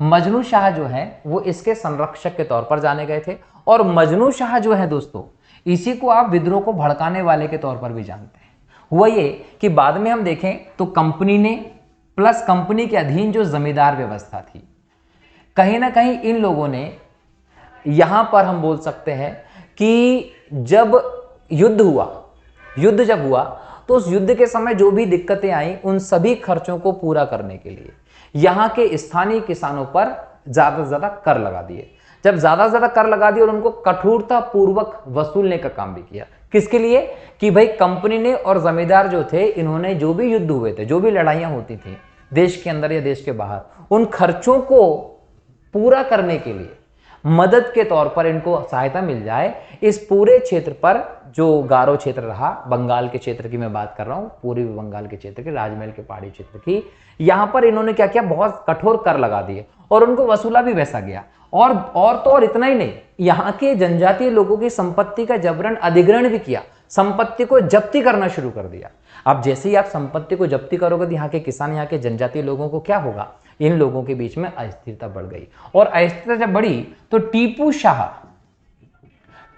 मजनू शाह जो है वो इसके संरक्षक के तौर पर जाने गए थे। और मजनू शाह जो है दोस्तों, इसी को आप विद्रोह को भड़काने वाले के तौर पर भी जानते हैं। हुआ ये कि बाद में हम देखें तो कंपनी ने प्लस कंपनी के अधीन जो जमींदार व्यवस्था थी, कहीं ना कहीं इन लोगों ने, यहां पर हम बोल सकते हैं कि जब युद्ध जब हुआ तो उस युद्ध के समय जो भी दिक्कतें आई उन सभी खर्चों को पूरा करने के लिए यहां के स्थानीय किसानों पर ज्यादा से ज्यादा कर लगा दिए। जब ज्यादा से ज्यादा कर लगा दिए और उनको कठोरता पूर्वक वसूलने का काम भी किया। किसके लिए? कि भाई कंपनी ने और जमींदार जो थे, इन्होंने जो भी युद्ध हुए थे, जो भी लड़ाइयां होती थी देश के अंदर या देश के बाहर, उन खर्चों को पूरा करने के लिए मदद के तौर पर इनको सहायता मिल जाए। इस पूरे क्षेत्र पर जो गारो क्षेत्र रहा, बंगाल के क्षेत्र की मैं बात कर रहा हूं, पूर्वी बंगाल के क्षेत्र की, राजमहल के पहाड़ी क्षेत्र की, यहां पर इन्होंने क्या किया? बहुत कठोर कर लगा दिए और उनको वसूला भी वैसा गया। और इतना ही नहीं, यहाँ के जनजातीय लोगों की संपत्ति का जबरन अधिग्रहण भी किया, संपत्ति को जब्ती करना शुरू कर दिया। अब जैसे ही आप संपत्ति को जब्ती करोगे तो यहाँ के किसान, यहाँ के जनजातीय लोगों को क्या होगा? इन लोगों के बीच में अस्थिरता बढ़ गई। और अस्थिरता जब बढ़ी तो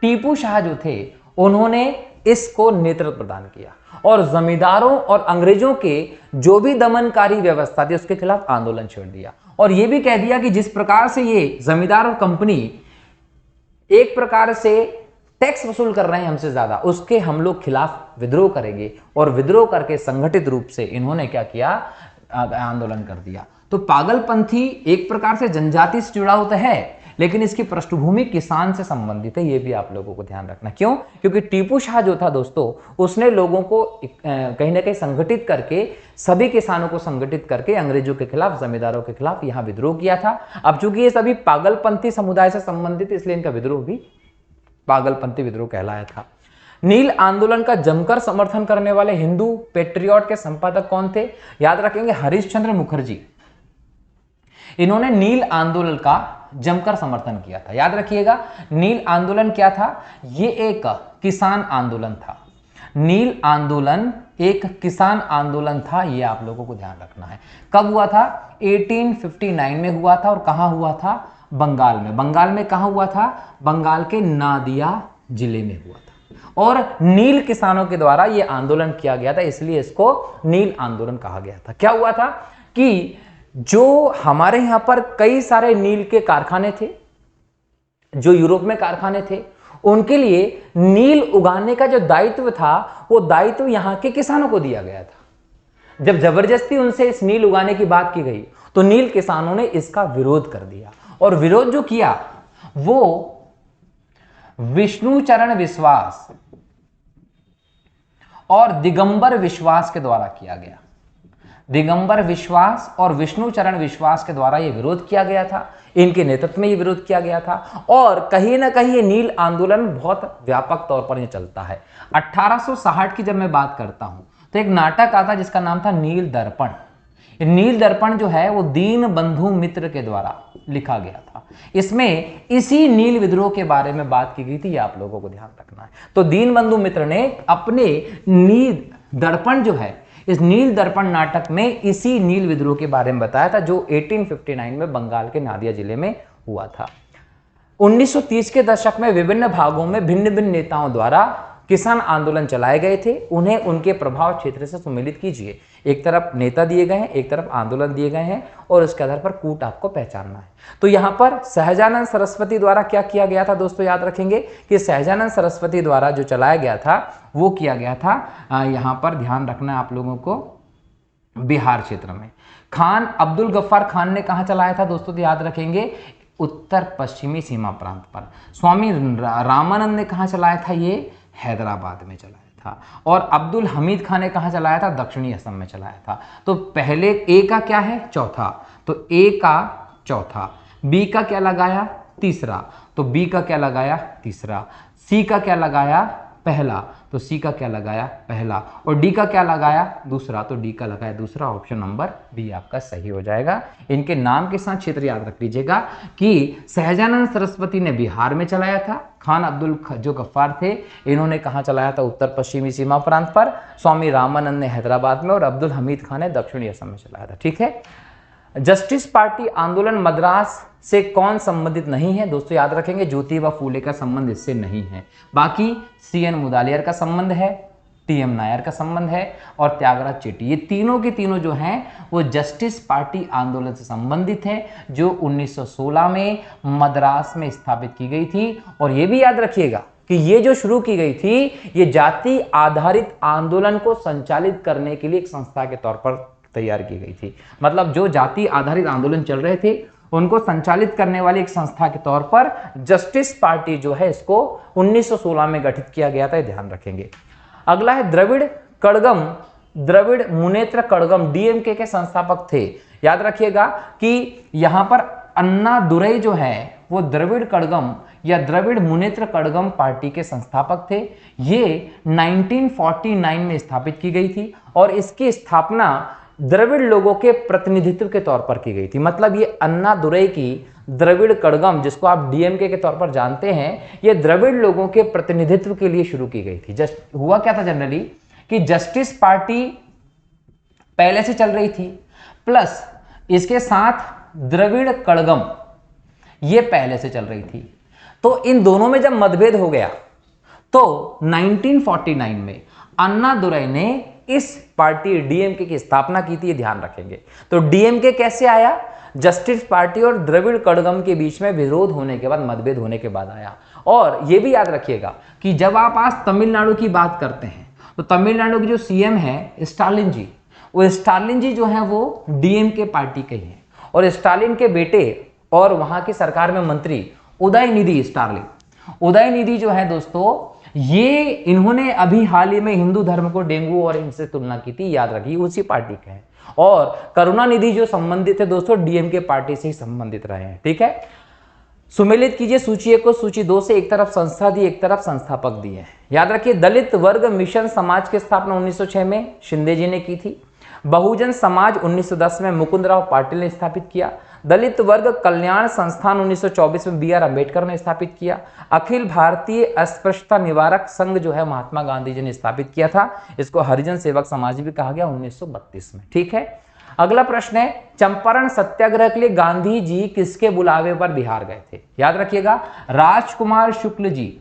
टीपू शाह जो थे उन्होंने इसको नेतृत्व प्रदान किया और जमींदारों और अंग्रेजों के जो भी दमनकारी व्यवस्था थी उसके खिलाफ आंदोलन छेड़ दिया और यह भी कह दिया कि जिस प्रकार से ये जमींदार और कंपनी एक प्रकार से टैक्स वसूल कर रहे हैं हमसे ज्यादा, उसके हम लोग खिलाफ विद्रोह करेंगे और विद्रोह करके संगठित रूप से इन्होंने क्या किया, आंदोलन कर दिया। तो पागलपंथी एक प्रकार से जनजाति से जुड़ा होता है लेकिन इसकी पृष्ठभूमि किसान से संबंधित है, ये भी आप लोगों को ध्यान रखना। क्यों? क्योंकि टीपू शाह जो था दोस्तों, उसने लोगों को कहीं ना कहीं संगठित करके, सभी किसानों को संगठित करके अंग्रेजों के खिलाफ, जमींदारों के खिलाफ यहां विद्रोह किया था। अब चूंकि ये सभी पागलपंथी समुदाय से संबंधित, इसलिए इनका विद्रोह भी पागलपंथी विद्रोह कहलाया था। नील आंदोलन का जमकर समर्थन करने वाले हिंदू पेट्रियट के संपादक कौन थे? याद रखेंगे, हरीशचंद्र मुखर्जी। इन्होंने नील आंदोलन का जमकर समर्थन किया था। याद रखिएगा, नील आंदोलन क्या था? ये एक किसान आंदोलन था। नील आंदोलन एक किसान आंदोलन था, ये आप लोगों को ध्यान रखना है। कब हुआ था? 1859 में हुआ था। और कहां हुआ था? बंगाल में। बंगाल में कहां हुआ था? बंगाल के नादिया जिले में हुआ था और नील किसानों के द्वारा यह आंदोलन किया गया था, इसलिए इसको नील आंदोलन कहा गया था। क्या हुआ था कि जो हमारे यहां पर कई सारे नील के कारखाने थे, जो यूरोप में कारखाने थे, उनके लिए नील उगाने का जो दायित्व था, वो दायित्व यहां के किसानों को दिया गया था। जब जबरदस्ती उनसे इस नील उगाने की बात की गई तो नील किसानों ने इसका विरोध कर दिया और विरोध जो किया वो विष्णुचरण विश्वास और दिगंबर विश्वास के द्वारा किया गया। दिगंबर विश्वास और विष्णुचरण विश्वास के द्वारा यह विरोध किया गया था, इनके नेतृत्व में यह विरोध किया गया था। और कहीं ना कहीं ये नील आंदोलन बहुत व्यापक तौर पर यह चलता है। 1860 की जब मैं बात करता हूं तो एक नाटक आता जिसका नाम था नील दर्पण। नील दर्पण जो है वो दीन बंधु मित्र के द्वारा लिखा गया था। इसमें इसी नील विद्रोह के बारे में बात की गई थी, ये आप लोगों को ध्यान रखना है। तो दीन बंधु मित्र ने अपने नील दर्पण जो है, इस नील दर्पण नाटक में इसी नील विद्रोह के बारे में बताया था जो 1859 में बंगाल के नादिया जिले में हुआ था। 1930 के दशक में विभिन्न भागों में भिन्न भिन्न नेताओं द्वारा किसान आंदोलन चलाए गए थे। उन्हें उनके प्रभाव क्षेत्र से सम्मिलित कीजिए। एक तरफ नेता दिए गए हैं, एक तरफ आंदोलन दिए गए हैं और उसके आधार पर कूट आपको पहचानना है। तो यहां पर सहजानंद सरस्वती द्वारा क्या किया गया था दोस्तों? याद रखेंगे कि सहजानंद सरस्वती द्वारा जो चलाया गया था वो किया गया था, यहां पर ध्यान रखना है आप लोगों को, बिहार क्षेत्र में। खान अब्दुल गफ्फार खान ने कहां चलाया था दोस्तों? तो याद रखेंगे, उत्तर पश्चिमी सीमा प्रांत पर। स्वामी रामानंद ने कहां चलाया था? ये हैदराबाद में चलाया था। और अब्दुल हमीद खान ने कहां चलाया था? दक्षिणी असम में चलाया था। तो पहले ए का क्या है? चौथा। तो ए का चौथा। बी का क्या लगाया? तीसरा। तो बी का क्या लगाया? तीसरा। सी का क्या लगाया? पहला। तो सी का क्या लगाया? पहला। और डी का क्या लगाया? दूसरा। तो डी का लगाया दूसरा। ऑप्शन नंबर बी आपका सही हो जाएगा। इनके नाम के साथ क्षेत्र याद रख लीजिएगा कि सहजानंद सरस्वती ने बिहार में चलाया था, खान अब्दुल जो गफ्फार थे इन्होंने कहां चलाया था? उत्तर पश्चिमी सीमा प्रांत पर। स्वामी रामानंद ने हैदराबाद में और अब्दुल हमीद खान ने दक्षिणी असम में चलाया था। ठीक है। जस्टिस पार्टी आंदोलन मद्रास से कौन संबंधित नहीं है दोस्तों? याद रखेंगे, ज्योतिबा फूले का संबंध इससे नहीं है। बाकी सीएन मुदालियर का संबंध है, टीएम नायर का संबंध है और त्यागराज चेट्टी, ये तीनों के तीनों जो हैं वो जस्टिस पार्टी आंदोलन से संबंधित है जो 1916 में मद्रास में स्थापित की गई थी। और ये भी याद रखिएगा कि ये जो शुरू की गई थी ये जाति आधारित आंदोलन को संचालित करने के लिए एक संस्था के तौर पर तैयार की गई थी। मतलब जो जाति आधारित आंदोलन चल रहे थे उनको संचालित करने वाली एक संस्था के तौर पर जस्टिस पार्टी जो है इसको 1916 में गठित किया गया था, ध्यान रखेंगे। अगला है द्रविड़ कड़गम। द्रविड़ मुनेत्र कड़गम डीएमके के संस्थापक थे। याद रखिएगा कि यहां पर अन्ना दुरई जो है वो द्रविड़ कड़गम या द्रविड़ मुनेत्र कड़गम पार्टी के संस्थापक थे। ये 1949 में स्थापित की गई थी और इसकी स्थापना द्रविड़ लोगों के प्रतिनिधित्व के तौर पर की गई थी। मतलब ये अन्ना दुरई की द्रविड़ कड़गम, जिसको आप डीएमके के तौर पर जानते हैं, ये द्रविड़ लोगों के प्रतिनिधित्व के लिए शुरू की गई थी। जस्ट हुआ क्या था जनरली कि जस्टिस पार्टी पहले से चल रही थी प्लस इसके साथ द्रविड़ कड़गम ये पहले से चल रही थी। तो इन दोनों में जब मतभेद हो गया तो 1949 में अन्नादुरई ने इस पार्टी डीएमके की स्थापना की थी, ये ध्यान रखेंगे। तो डीएमके कैसे आया? जस्टिस पार्टी और द्रविड़ कड़गम के बीच में विरोध होने के बाद, मतभेद होने के बाद आया। और यह भी याद रखिएगा कि जब आप आज तमिलनाडु की बात करते हैं तो तमिलनाडु के जो सीएम है स्टालिन जी, वो स्टालिन जी जो है वो डीएमके पार्टी के ही हैं। और स्टालिन के बेटे और वहां की सरकार में मंत्री उदयनिधि स्टालिन, उदयनिधि जो है दोस्तों, ये इन्होंने अभी हाल ही में हिंदू धर्म को डेंगू और इनसे तुलना की थी, याद रखिए उसी पार्टी के हैं। और करुणानिधि जो संबंधित है दोस्तों, डीएमके पार्टी से ही संबंधित रहे हैं। ठीक है, सुमेलित कीजिए सूची 1 को सूची 2 से। एक तरफ संस्था दी, एक तरफ संस्थापक दिए हैं। याद रखिए, दलित वर्ग मिशन समाज की स्थापना 1906 में शिंदे जी ने की थी। बहुजन समाज 1910 में मुकुंदराव पाटिल ने स्थापित किया। दलित वर्ग कल्याण संस्थान 1924 में बीआर अंबेडकर ने स्थापित किया। अखिल भारतीय अस्पृश्यता निवारक संघ जो है महात्मा गांधी जी ने स्थापित किया था। इसको हरिजन सेवक समाज भी कहा गया 1932 में। ठीक है, अगला प्रश्न है, चंपारण सत्याग्रह के लिए गांधी जी किसके बुलावे पर बिहार गए थे? याद रखिएगा, राजकुमार शुक्ल जी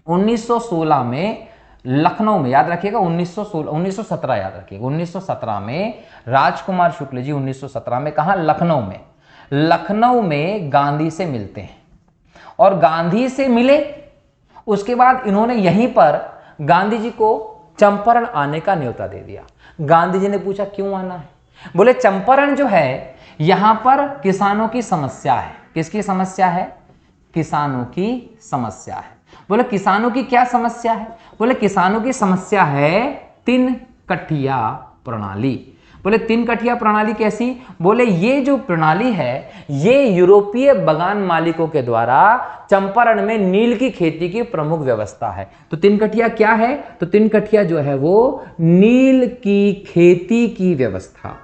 1916 में लखनऊ में, याद रखिएगा 1917 याद रखिएगा 1917 में राजकुमार शुक्ल जी 1917 में कहा? लखनऊ में। लखनऊ में गांधी से मिलते हैं और गांधी से मिले, उसके बाद इन्होंने यहीं पर गांधी जी को चंपारण आने का न्योता दे दिया। गांधी जी ने पूछा क्यों आना है? बोले चंपारण जो है यहां पर किसानों की समस्या है। किसकी समस्या है? किसानों की समस्या है। बोले किसानों की क्या समस्या है? बोले किसानों की समस्या है 3 कठिया प्रणाली। बोले 3 कठिया प्रणाली कैसी? बोले ये जो प्रणाली है ये यूरोपीय बागान मालिकों के द्वारा चंपारण में नील की खेती की प्रमुख व्यवस्था है। तो 3 कठिया क्या है? तो 3 कठिया जो है वो नील की खेती की व्यवस्था,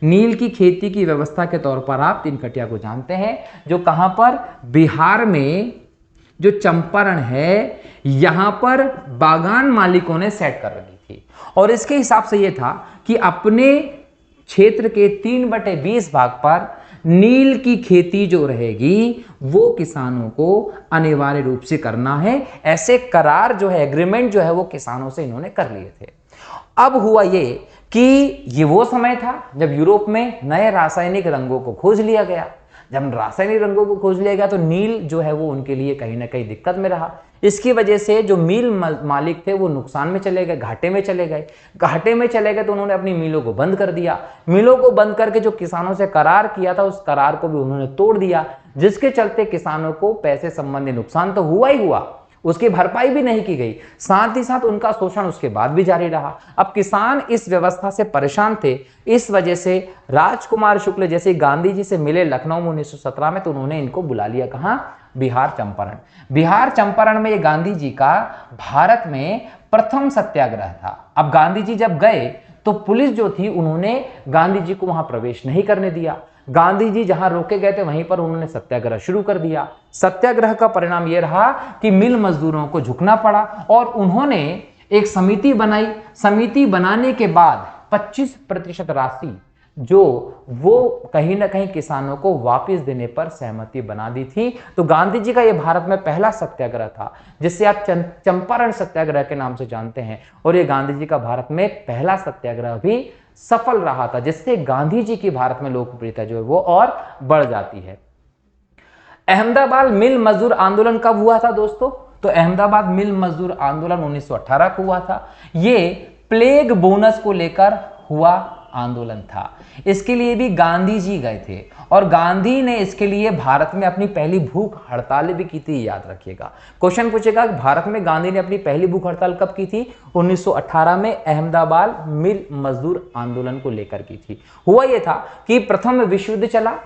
नील की खेती की व्यवस्था के तौर पर आप 3 कठिया को जानते हैं, जो कहां पर? बिहार में जो चंपारण है यहां पर बागान मालिकों ने सेट कर रखी थी। और इसके हिसाब से यह था कि अपने क्षेत्र के 3/20 भाग पर नील की खेती जो रहेगी वो किसानों को अनिवार्य रूप से करना है। ऐसे करार जो है, एग्रीमेंट जो है वो किसानों से इन्होंने कर लिए थे। अब हुआ ये कि ये वो समय था जब यूरोप में नए रासायनिक रंगों को खोज लिया गया। जब रासायनिक रंगों को खोज लिया गया तो नील जो है वो उनके लिए कहीं ना कहीं दिक्कत में रहा। इसकी वजह से जो मिल मालिक थे वो नुकसान में चले गए, घाटे में चले गए। घाटे में चले गए तो उन्होंने अपनी मिलों को बंद कर दिया। मिलों को बंद करके जो किसानों से करार किया था उस करार को भी उन्होंने तोड़ दिया, जिसके चलते किसानों को पैसे संबंधी नुकसान तो हुआ ही हुआ, उसकी भरपाई भी नहीं की गई, साथ ही साथ उनका शोषण उसके बाद भी जारी रहा। अब किसान इस व्यवस्था से परेशान थे। इस वजह से राजकुमार शुक्ल जैसे गांधी जी से मिले लखनऊ में 1917 में, तो उन्होंने इनको बुला लिया कहां? बिहार चंपारण। बिहार चंपारण में ये गांधी जी का भारत में प्रथम सत्याग्रह था। अब गांधी जी जब गए तो पुलिस जो थी उन्होंने गांधी जी को वहां प्रवेश नहीं करने दिया। गांधी जी जहां रोके गए थे वहीं पर उन्होंने सत्याग्रह शुरू कर दिया। सत्याग्रह का परिणाम यह रहा कि मिल मजदूरों को झुकना पड़ा और उन्होंने एक समिति बनाई। समिति बनाने के बाद 25% राशि जो वो कहीं ना कहीं किसानों को वापस देने पर सहमति बना दी थी। तो गांधी जी का यह भारत में पहला सत्याग्रह था जिसे आप चंपारण सत्याग्रह के नाम से जानते हैं। और ये गांधी जी का भारत में पहला सत्याग्रह भी सफल रहा था, जिससे गांधी जी की भारत में लोकप्रियता जो है वो और बढ़ जाती है। अहमदाबाद मिल मजदूर आंदोलन कब हुआ था दोस्तों? तो अहमदाबाद मिल मजदूर आंदोलन 1918 को हुआ था। ये प्लेग बोनस को लेकर हुआ आंदोलन था। इसके लिए भी गांधी जी गए थे और गांधी ने इसके लिए भारत में अपनी पहली भूख हड़ताल भी की थी। याद रखिएगा, क्वेश्चन पूछेगा भारत में गांधी ने अपनी पहली भूख हड़ताल कब की थी? 1918 में अहमदाबाद मिल मजदूर आंदोलन को लेकर की थी। हुआ यह था कि प्रथम विश्व युद्ध चला,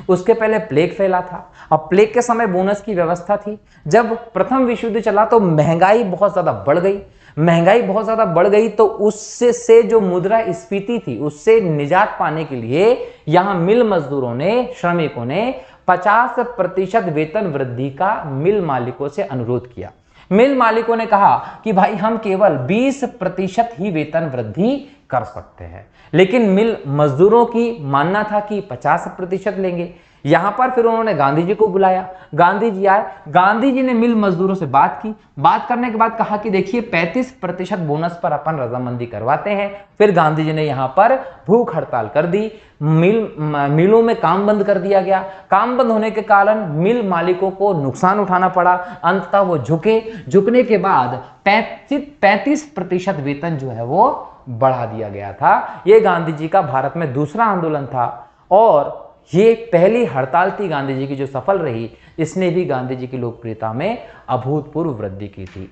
उसके पहले प्लेग फैला था। अब प्लेग के समय बोनस की व्यवस्था थी। जब प्रथम विश्व युद्ध चला तो महंगाई बहुत ज्यादा बढ़ गई। महंगाई बहुत ज्यादा बढ़ गई तो उससे जो मुद्रा स्फीति थी उससे निजात पाने के लिए यहां मिल मजदूरों ने, श्रमिकों ने 50% वेतन वृद्धि का मिल मालिकों से अनुरोध किया। मिल मालिकों ने कहा कि भाई हम केवल 20% ही वेतन वृद्धि कर सकते हैं। लेकिन मिल मजदूरों की मानना था कि 50% लेंगे। यहां पर फिर उन्होंने गांधी जी को बुलाया, गांधी जी आए, गांधी जी ने मिल मजदूरों से बात की। बात करने के बाद कहा कि देखिए 35% बोनस पर अपन रजामंदी करवाते हैं। फिर गांधी जी ने यहां पर भूख हड़ताल कर दी, मिलों में काम बंद कर दिया गया। काम बंद होने के कारण मिल मालिकों को नुकसान उठाना पड़ा। अंततः वो झुकने के बाद 35% वेतन जो है वो बढ़ा दिया गया था। ये गांधी जी का भारत में दूसरा आंदोलन था और ये पहली हड़ताल थी गांधी जी की जो सफल रही। इसने भी गांधी जी की लोकप्रियता में अभूतपूर्व वृद्धि की थी।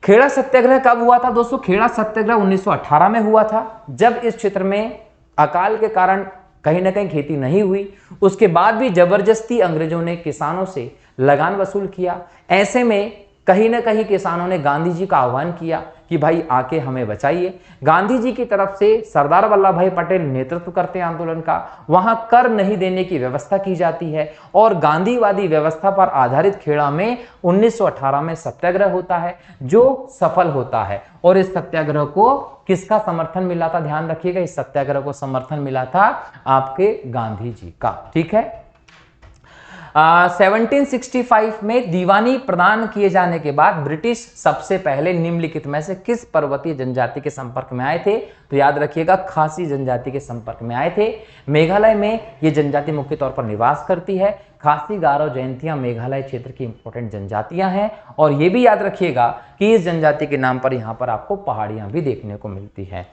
खेड़ा सत्याग्रह कब हुआ था दोस्तों? खेड़ा सत्याग्रह 1918 में हुआ था, जब इस क्षेत्र में अकाल के कारण कहीं ना कहीं खेती नहीं हुई। उसके बाद भी जबरदस्ती अंग्रेजों ने किसानों से लगान वसूल किया। ऐसे में कहीं ना कहीं किसानों ने गांधी जी का आह्वान किया कि भाई आके हमें बचाइए। गांधी जी की तरफ से सरदार वल्लभ भाई पटेल नेतृत्व करते हैं आंदोलन का। वहां कर नहीं देने की व्यवस्था की जाती है और गांधीवादी व्यवस्था पर आधारित खेड़ा में 1918 में सत्याग्रह होता है जो सफल होता है। और इस सत्याग्रह को किसका समर्थन मिला था? ध्यान रखिएगा, इस सत्याग्रह को समर्थन मिला था आपके गांधी जी का। ठीक है। 1765 में दीवानी प्रदान किए जाने के बाद ब्रिटिश सबसे पहले निम्नलिखित में से किस पर्वतीय जनजाति के संपर्क में आए थे? तो याद रखिएगा, खासी जनजाति के संपर्क में आए थे। मेघालय में यह जनजाति मुख्य तौर पर निवास करती है। खासी, गारो, जयंतिया मेघालय क्षेत्र की इंपॉर्टेंट जनजातियां हैं और यह भी याद रखिएगा कि इस जनजाति के नाम पर यहां पर आपको पहाड़ियां भी देखने को मिलती है।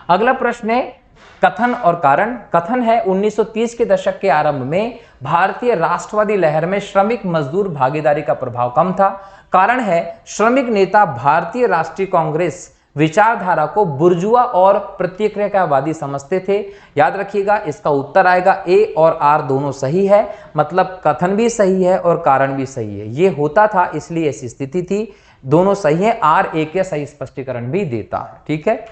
अगला प्रश्न है कथन और कारण। कथन है 1930 के दशक के आरंभ में भारतीय राष्ट्रवादी लहर में श्रमिक मजदूर भागीदारी का प्रभाव कम था। कारण है श्रमिक नेता भारतीय राष्ट्रीय कांग्रेस विचारधारा को बुर्जुआ और प्रतिक्रियावादी समझते थे। याद रखिएगा, इसका उत्तर आएगा ए और आर दोनों सही है। मतलब कथन भी सही है और कारण भी सही है। ये होता था इसलिए ऐसी स्थिति थी, दोनों सही है। आर ए के सही स्पष्टीकरण भी देता है। ठीक है।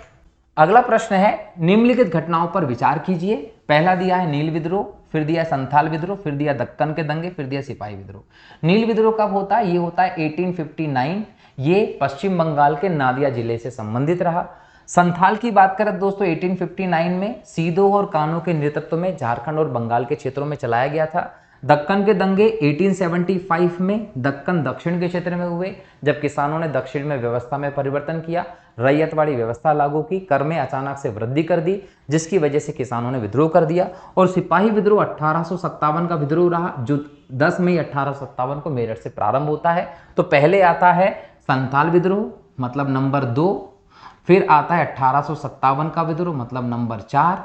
अगला प्रश्न है निम्नलिखित घटनाओं पर विचार कीजिए। पहला दिया है नील विद्रोह, फिर दिया संथाल विद्रोह, फिर दिया दक्कन के दंगे, फिर दिया सिपाही विद्रोह। नील विद्रोह कब होता है? ये होता है 1859। ये पश्चिम बंगाल के नादिया जिले से संबंधित रहा। संथाल की बात करें दोस्तों 1859 में सीधो और कानो के नेतृत्व में झारखंड और बंगाल के क्षेत्रों में चलाया गया था। दक्कन के दंगे 1875 में दक्कन दक्षिण के क्षेत्र में हुए, जब किसानों ने दक्षिण में व्यवस्था में परिवर्तन किया, रैयतवाड़ी व्यवस्था लागू की, कर में अचानक से वृद्धि कर दी, जिसकी वजह से किसानों ने विद्रोह कर दिया। और सिपाही विद्रोह 1857 का विद्रोह रहा, जो 10 मई 1857 को मेरठ से प्रारंभ होता है। तो पहले आता है संथाल विद्रोह, मतलब नंबर 2, फिर आता है 1857 का विद्रोह, मतलब नंबर 4,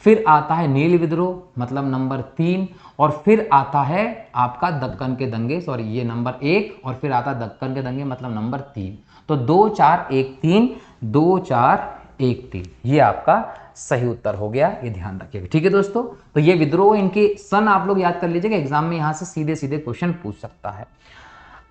फिर आता है नील विद्रोह, मतलब नंबर 3, और फिर आता है आपका दक्कन के दंगे, सॉरी ये नंबर 1, और फिर आता है दक्कन के दंगे, मतलब नंबर 3। तो 2 4 1 3, 2 4 1 3, ये आपका सही उत्तर हो गया। ये ध्यान रखिएगा। ठीक है दोस्तों, तो ये विद्रोह, इनके सन आप लोग याद कर लीजिएगा, एग्जाम में यहां से सीधे सीधे क्वेश्चन पूछ सकता है।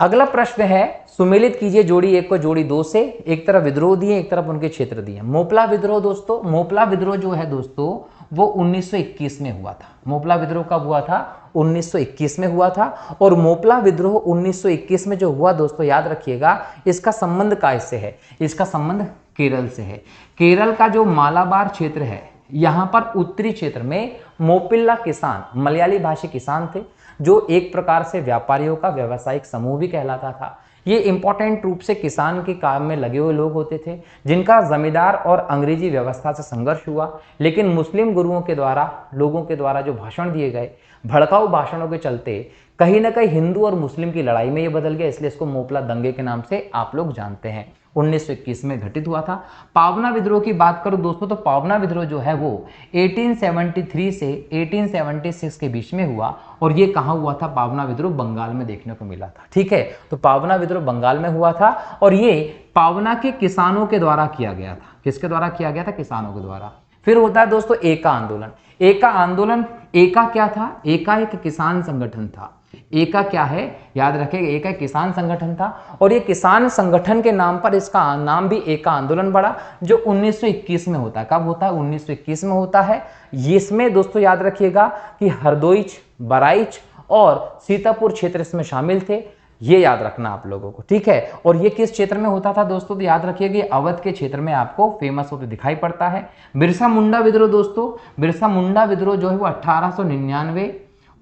अगला प्रश्न है सुमेलित कीजिए जोड़ी 1 को जोड़ी 2 से। एक तरफ विद्रोह दिए, एक तरफ उनके क्षेत्र दिए। मोपला विद्रोह दोस्तों, मोपला विद्रोह जो है दोस्तों वो 1921 में हुआ था। मोपला विद्रोह कब हुआ था? 1921 में हुआ था। और मोपला विद्रोह 1921 में जो हुआ दोस्तों, याद रखिएगा, इसका संबंध किससे है? इसका संबंध केरल से है। केरल का जो मालाबार क्षेत्र है, यहां पर उत्तरी क्षेत्र में मोपिल्ला किसान, मलयाली भाषी किसान थे, जो एक प्रकार से व्यापारियों का व्यावसायिक समूह भी कहलाता था। ये इंपॉर्टेंट रूप से किसान के काम में लगे हुए लोग होते थे, जिनका जमींदार और अंग्रेजी व्यवस्था से संघर्ष हुआ। लेकिन मुस्लिम गुरुओं के द्वारा, लोगों के द्वारा जो भाषण दिए गए, भड़काऊ भाषणों के चलते कहीं ना कहीं हिंदू और मुस्लिम की लड़ाई में ये बदल गया, इसलिए इसको मोपला दंगे के नाम से आप लोग जानते हैं। 1921 में घटित हुआ था। पावना विद्रोह की बात करूं दोस्तों, तो पावना विद्रोह जो है वो 1873 से 1876 के बीच में हुआ। और ये कहां हुआ था? पावना विद्रोह बंगाल में देखने को मिला था। ठीक है, तो पावना विद्रोह बंगाल में हुआ था और ये पावना के किसानों के द्वारा किया गया था। किसके द्वारा किया गया था? किसानों के द्वारा। फिर होता है दोस्तों एका आंदोलन। एका आंदोलन, एका क्या था? एका एक किसान संगठन था। एका क्या है? याद रखेगा, एका किसान संगठन था और ये किसान संगठन के नाम पर इसका नाम भी एका आंदोलन पड़ा, जो 1921 में होता है। कब होता है? 1921 में होता है। इसमें दोस्तों याद रखिएगा कि हरदोई, बराइच और सीतापुर क्षेत्र इसमें शामिल थे। ये याद रखना आप लोगों को, ठीक है। और ये किस क्षेत्र में होता था दोस्तों, तो याद रखिए कि अवध के क्षेत्र में आपको फेमस होते दिखाई पड़ता है। बिरसा मुंडा विद्रोह दोस्तों, बिरसा मुंडा विद्रोह जो है वो 1899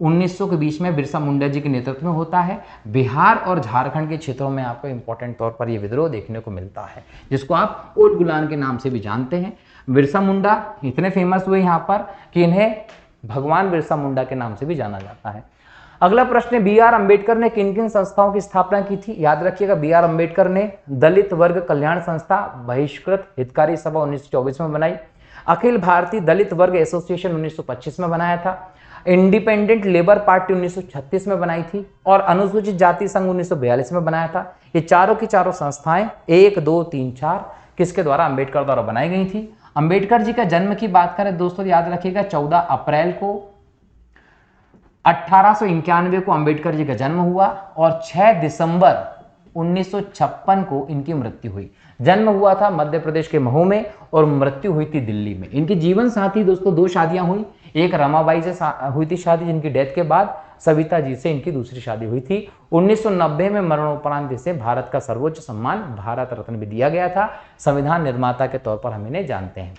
1900 के बीच में बिरसा मुंडा जी के नेतृत्व में होता है। बिहार और झारखंड के क्षेत्रों में आपको इंपॉर्टेंट तौर पर यह विद्रोह देखने को मिलता है, जिसको आप ओट गुलान के नाम से भी जानते हैं। बिरसा मुंडा इतने फेमस हुए यहाँ पर कि इन्हें भगवान बिरसा मुंडा के नाम से भी जाना जाता है। अगला प्रश्न है, बी आर अम्बेडकर ने किन किन संस्थाओं की स्थापना की थी। याद रखिएगा, बी आर अम्बेडकर ने दलित वर्ग कल्याण संस्था बहिष्कृत हितकारी सभा 1924 में बनाई, अखिल भारतीय दलित वर्ग एसोसिएशन 1925 में बनाया था, इंडिपेंडेंट लेबर पार्टी 1936 में बनाई थी, और अनुसूचित जाति संघ 1942 में बनाया था। ये चारों की चारों संस्थाएं 1 2 3 4 किसके द्वारा, अम्बेडकर द्वारा बनाई गई थी। अम्बेडकर जी का जन्म की बात करें दोस्तों, याद रखिएगा 14 अप्रैल को 1891 को अम्बेडकर जी का जन्म हुआ और 6 दिसंबर 1956 को इनकी मृत्यु हुई। जन्म हुआ था मध्य प्रदेश के महू में और मृत्यु हुई थी दिल्ली में। इनकी जीवन साथी दोस्तों 2 शादियां हुई, एक रमाबाई से हुई थी शादी, जिनकी डेथ के बाद सविता जी से इनकी दूसरी शादी हुई थी। 1990 में मरणोपरांत इसे भारत का सर्वोच्च सम्मान भारत रत्न भी दिया गया था। संविधान निर्माता के तौर पर हम इन्हें जानते हैं।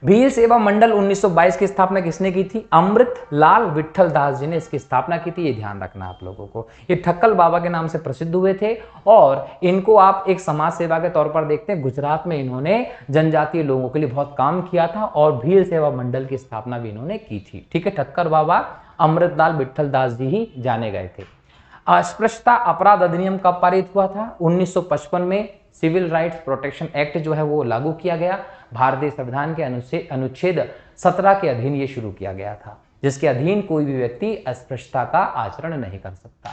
भील सेवा मंडल 1922 की स्थापना किसने की थी, अमृत लाल विट्ठल दास जी ने इसकी स्थापना की थी। ये ध्यान रखना आप लोगों को। ये ठक्कल बाबा के नाम से प्रसिद्ध हुए थे और इनको आप एक समाज सेवा के तौर पर देखते हैं। गुजरात में इन्होंने जनजातीय लोगों के लिए बहुत काम किया था और भील सेवा मंडल की स्थापना भी इन्होंने की थी, ठीक है। ठक्कर बाबा अमृत लाल विट्ठल दास जी ही जाने गए थे। अस्पृश्यता अपराध अधिनियम कब पारित हुआ था, 1955 में सिविल राइट्स प्रोटेक्शन एक्ट जो है वो लागू किया गया। भारतीय संविधान के अनुच्छेद 17 के अधीन ये शुरू किया गया था, जिसके अधीन कोई भी व्यक्ति अस्पृश्यता का आचरण नहीं कर सकता।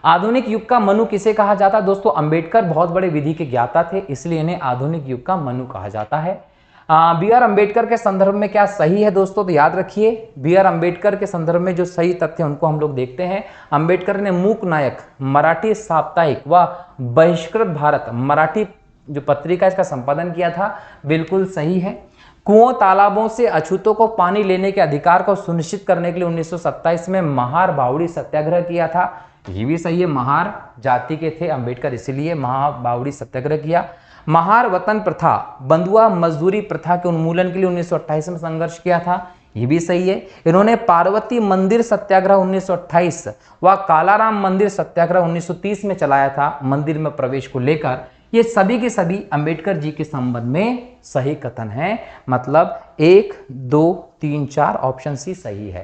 आधुनिक युग का मनु किसे कहा जाता है दोस्तों, अंबेडकर बहुत बड़े विधि के ज्ञाता थे, इसलिए इन्हें आधुनिक युग का मनु कहा जाता है। बी आर अम्बेडकर के संदर्भ में क्या सही है दोस्तों, तो याद रखिए बी आर अम्बेडकर के संदर्भ में जो सही तथ्य उनको हम लोग देखते हैं। अम्बेडकर ने मूक नायक मराठी साप्ताहिक व बहिष्कृत भारत मराठी जो पत्रिका इसका संपादन किया था, बिल्कुल सही है। कुओं तालाबों से अछूतों को पानी लेने के अधिकार को सुनिश्चित करने के लिए 1927 में महार बावड़ी सत्याग्रह किया था, ये भी सही है। महार जाति के थे अम्बेडकर, इसीलिए महार बावड़ी सत्याग्रह किया। महार वतन प्रथा बंधुआ मजदूरी प्रथा के उन्मूलन के लिए 1928 में संघर्ष किया था, ये भी सही है। इन्होंने पार्वती मंदिर सत्याग्रह 1928 व कालाराम मंदिर सत्याग्रह 1930 में चलाया था मंदिर में प्रवेश को लेकर। ये सभी के सभी अंबेडकर जी के संबंध में सही कथन है, मतलब 1 2 3 4 ऑप्शन सी सही है।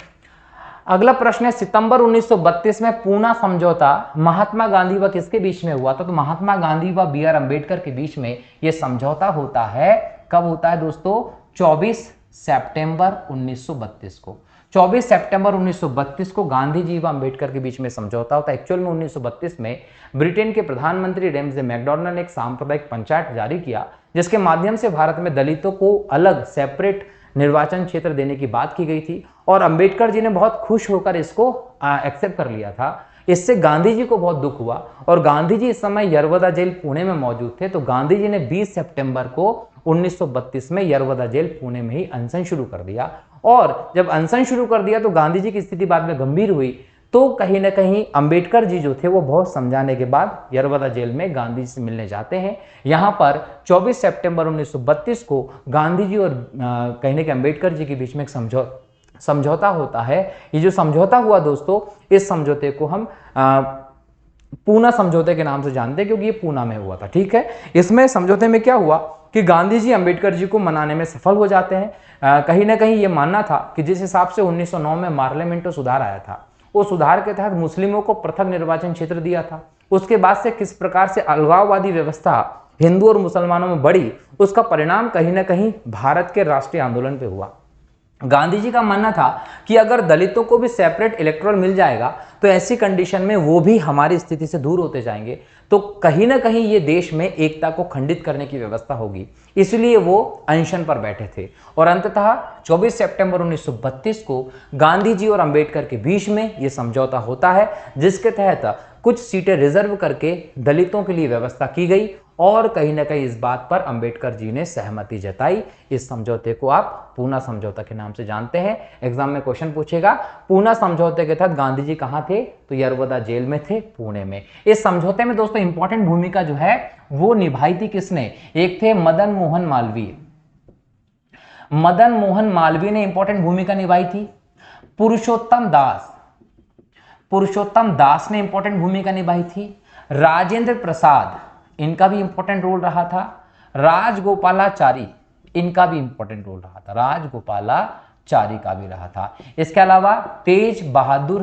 अगला प्रश्न है, सितंबर 1932 में पूना समझौता महात्मा गांधी व किसके बीच में हुआ था, तो महात्मा गांधी व बी आर अम्बेडकर के बीच में यह समझौता होता है। कब होता है दोस्तों, 24 सितंबर 1932 को। 24 सितंबर 1932 को गांधी जी व अम्बेडकर के बीच में समझौता होता है। एक्चुअल में 1932 में ब्रिटेन के प्रधानमंत्री रेमजे मैकडॉनल्ड ने एक सांप्रदायिक पंचायत जारी किया, जिसके माध्यम से भारत में दलितों को अलग सेपरेट निर्वाचन क्षेत्र देने की बात की गई थी और अंबेडकर जी ने बहुत खुश होकर इसको एक्सेप्ट कर लिया था। इससे गांधी जी को बहुत दुख हुआ और गांधी जी इस समय यरवदा जेल पुणे में मौजूद थे, तो गांधी जी ने 20 सितंबर को 1932 में यरवदा जेल पुणे में ही अनशन शुरू कर दिया। और जब अनशन शुरू कर दिया तो गांधी जी की स्थिति बाद में गंभीर हुई, तो कहीं ना कहीं अंबेडकर जी जो थे वो बहुत समझाने के बाद यरवदा जेल में गांधी जी से मिलने जाते हैं। यहाँ पर 24 सितंबर 1932 को गांधी जी और कहीं ना कहीं अंबेडकर जी के बीच में एक समझौता होता है। ये जो समझौता हुआ दोस्तों, इस समझौते को हम पूना समझौते के नाम से जानते हैं, क्योंकि ये पूना में हुआ था, ठीक है। इसमें समझौते में क्या हुआ कि गांधी जी अंबेडकर जी को मनाने में सफल हो जाते हैं। कहीं ना कहीं ये मानना था कि जिस हिसाब से 1909 में पार्लियामेंट सुधार आया था, वो सुधार के तहत मुस्लिमों को पृथक निर्वाचन क्षेत्र दिया था। उसके बाद से किस प्रकार से अलगाववादी व्यवस्था हिंदू और मुसलमानों में बढ़ी, उसका परिणाम कहीं ना कहीं भारत के राष्ट्रीय आंदोलन पे हुआ। गांधी जी का मानना था कि अगर दलितों को भी सेपरेट इलेक्टोरल मिल जाएगा तो ऐसी कंडीशन में वो भी हमारी स्थिति से दूर होते जाएंगे, तो कहीं ना कहीं ये देश में एकता को खंडित करने की व्यवस्था होगी, इसलिए वो अनशन पर बैठे थे। और अंततः 24 सितंबर 1932 को गांधी जी और अंबेडकर के बीच में ये समझौता होता है, जिसके तहत कुछ सीटें रिजर्व करके दलितों के लिए व्यवस्था की गई और कहीं ना कहीं इस बात पर अंबेडकर जी ने सहमति जताई। इस समझौते को आप पूना समझौता के नाम से जानते हैं। एग्जाम में क्वेश्चन पूछेगा, पूना समझौते के तहत गांधी जी कहां थे, तो यरवदा जेल में थे, पुणे में। इस समझौते में दोस्तों इंपॉर्टेंट भूमिका जो है वो निभाई थी किसने, एक थे मदन मोहन मालवीय। मदन मोहन मालवीय ने इंपॉर्टेंट भूमिका निभाई थी। पुरुषोत्तम दास ने इंपॉर्टेंट भूमिका निभाई थी। राजेंद्र प्रसाद, इनका भी इंपॉर्टेंट रोल रहा था। राजगोपालाचारी, इनका भी इंपॉर्टेंट रोल रहा था, राजगोपालाचारी का भी रहा था। इसके अलावा तेज बहादुर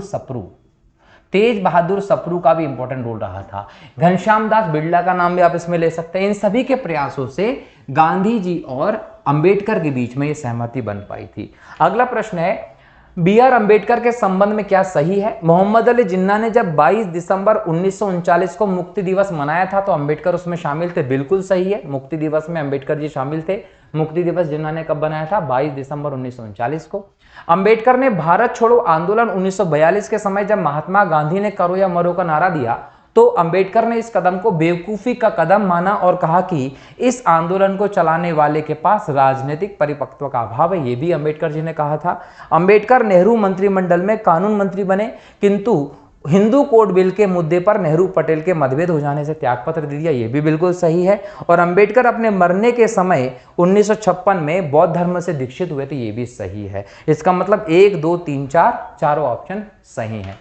सप्रू का भी इंपॉर्टेंट रोल रहा था। घनश्याम दास बिड़ला का नाम भी आप इसमें ले सकते हैं। इन सभी के प्रयासों से गांधी जी और अंबेडकर के बीच में यह सहमति बन पाई थी। अगला प्रश्न है, बी आर अंबेडकर के संबंध में क्या सही है। मोहम्मद अली जिन्ना ने जब 22 दिसंबर 1939 को मुक्ति दिवस मनाया था तो अंबेडकर उसमें शामिल थे, बिल्कुल सही है। मुक्ति दिवस में अंबेडकर जी शामिल थे। मुक्ति दिवस जिन्ना ने कब बनाया था, 22 दिसंबर 1939 को। अंबेडकर ने भारत छोड़ो आंदोलन 1942 के समय जब महात्मा गांधी ने करो या मरो का नारा दिया तो अंबेडकर ने इस कदम को बेवकूफी का कदम माना और कहा कि इस आंदोलन को चलाने वाले के पास राजनीतिक परिपक्वता का अभाव है। यह भी अंबेडकर जी ने कहा था। अंबेडकर नेहरू मंत्रिमंडल में कानून मंत्री बने, किंतु हिंदू कोड बिल के मुद्दे पर नेहरू पटेल के मतभेद हो जाने से त्यागपत्र दे दिया, यह भी बिल्कुल सही है। और अंबेडकर अपने मरने के समय 1956 में बौद्ध धर्म से दीक्षित हुए थे, यह भी सही है। इसका मतलब 1, 2, 3, 4 चारों ऑप्शन सही हैं।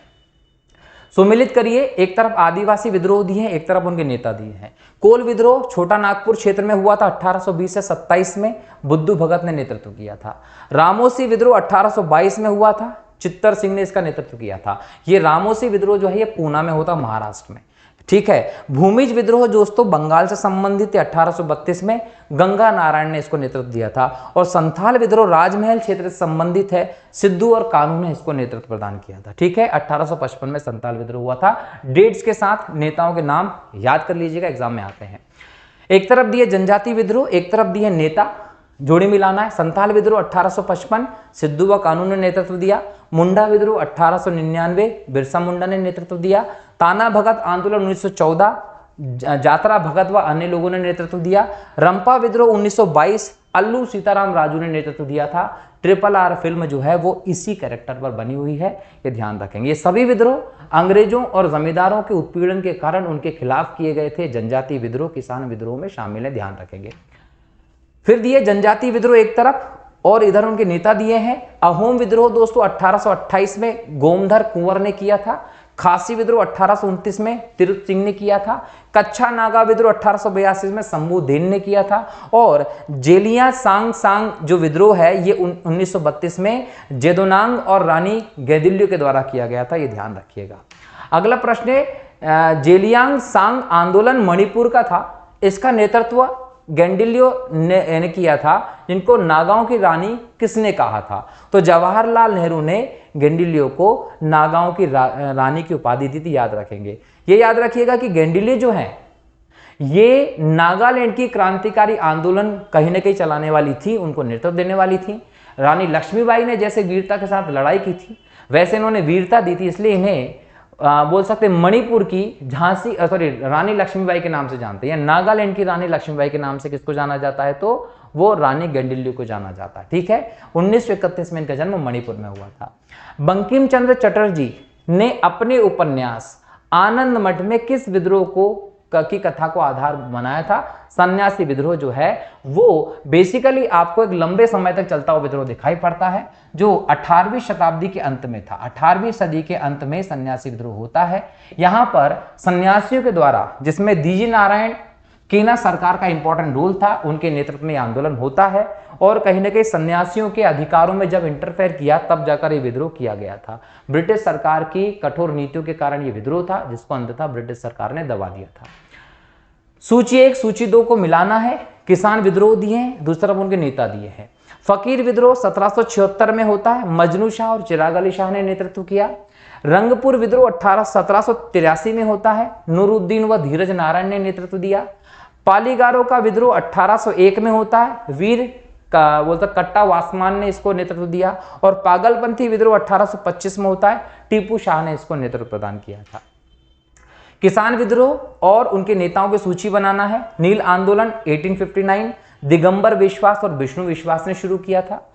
सुमिलित करिए, एक तरफ आदिवासी विद्रोह दिए हैं, एक तरफ उनके नेता दिए हैं। कोल विद्रोह छोटा नागपुर क्षेत्र में हुआ था 1820 से 27 में, बुद्धू भगत ने नेतृत्व किया था। रामोसी विद्रोह 1822 में हुआ था, चित्तर सिंह ने इसका नेतृत्व किया था। ये रामोसी विद्रोह जो है ये पूना में होता, महाराष्ट्र में, ठीक है। भूमिज विद्रोह दोस्तों बंगाल से संबंधित है, 1832 में गंगा नारायण ने इसको नेतृत्व दिया था। और संथाल विद्रोह राजमहल क्षेत्र से संबंधित है, सिद्धू और कानू ने इसको नेतृत्व प्रदान किया था, ठीक है। 1855 में संथाल विद्रोह हुआ था। डेट्स के साथ नेताओं के नाम याद कर लीजिएगा, एग्जाम में आते हैं। एक तरफ दिए जनजाति विद्रोह, एक तरफ दिए नेता, जोड़ी मिलाना है। संथाल विद्रोह 1855 सिद्धू व कानू ने नेतृत्व दिया। मुंडा विद्रोह 1899 बिरसा मुंडा ने नेतृत्व दिया। ताना भगत आंदोलन 1914 जात्रा भगत व अन्य लोगों ने नेतृत्व दिया। रंपा विद्रोह 1922 अल्लू सीताराम राजू ने नेतृत्व दिया था। RRR फिल्म जो है वो इसी कैरेक्टर पर बनी हुई है, ये ध्यान रखेंगे। ये सभी विद्रोह अंग्रेजों और जमींदारों के उत्पीड़न के कारण उनके खिलाफ किए गए थे। जनजाति विद्रोह किसान विद्रोह में शामिल है, ध्यान रखेंगे। फिर दिए जनजाति विद्रोह एक तरफ और इधर उनके नेता दिए हैं। अहोम विद्रोह दोस्तों 1828 में गोमधर कुंवर ने किया था। खासी विद्रोह 1829 में तिरुत सिंह ने किया था। कच्छा नागा विद्रोह 1882 में शंभुदेन ने किया था। और जेलिया सांग जो विद्रोह है ये 1932 में जेदोनांग और रानी गैदिल्यो के द्वारा किया गया था, ये ध्यान रखिएगा। अगला प्रश्न है, जेलियांग सांग आंदोलन मणिपुर का था, इसका नेतृत्व गैंडिलियो ने किया था, जिनको नागाओं की रानी किसने कहा था, तो जवाहरलाल नेहरू ने गैंडिलियो को नागाओं की रानी की उपाधि दी थी, याद रखेंगे। ये याद रखिएगा कि गैंडिलियो जो है ये नागालैंड की क्रांतिकारी आंदोलन कहीं ना कहीं चलाने वाली थी, उनको नेतृत्व देने वाली थी। रानी लक्ष्मीबाई ने जैसे वीरता के साथ लड़ाई की थी वैसे इन्होंने वीरता दी थी, इसलिए इन्हें बोल सकते मणिपुर की रानी लक्ष्मीबाई के नाम से जानते हैं, या नागालैंड की रानी लक्ष्मीबाई के नाम से किसको जाना जाता है, तो वो रानी गैंडिलियो को जाना जाता है, ठीक है। 1931 में इनका जन्म मणिपुर में हुआ था। बंकिम चंद्र चटर्जी ने अपने उपन्यास आनंद मठ में किस विद्रोह की कथा को आधार बनाया था, सन्यासी विद्रोह जो है वो बेसिकली आपको एक लंबे समय तक चलता हुआ विद्रोह दिखाई पड़ता है, जो 18वीं शताब्दी के अंत में था। 18वीं सदी के अंत में सन्यासी विद्रोह होता है। यहां पर सन्यासियों के द्वारा, जिसमें दीजी नारायण केना सरकार का इंपॉर्टेंट रोल था, उनके नेतृत्व में आंदोलन होता है। और कहीं ना कहीं सन्यासियों के अधिकारों में जब इंटरफेयर किया तब जाकर यह विद्रोह किया गया था। ब्रिटिश सरकार की कठोर नीतियों के कारण यह विद्रोह था, जिसको अंततः ब्रिटिश सरकार ने दबा दिया था। सूची 1 सूची 2 को मिलाना है। किसान विद्रोह दिए हैं, दूसरी तरफ उनके नेता दिए हैं। फकीर विद्रोह 1776 में होता है, मजनू शाह और चिराग अली शाह ने नेतृत्व किया। रंगपुर विद्रोह 1783 में होता है, नूरुद्दीन व धीरज नारायण ने नेतृत्व दिया। पालीगारों का विद्रोह 1801 में होता है, वीर का बोलता कट्टा वासमान ने इसको नेतृत्व दिया। और पागलपंथी विद्रोह 1825 में होता है, टीपू शाह ने इसको नेतृत्व प्रदान किया था। किसान विद्रोह और उनके नेताओं की सूची बनाना है। नील आंदोलन 1859 दिगंबर विश्वास और विष्णु विश्वास ने शुरू किया था।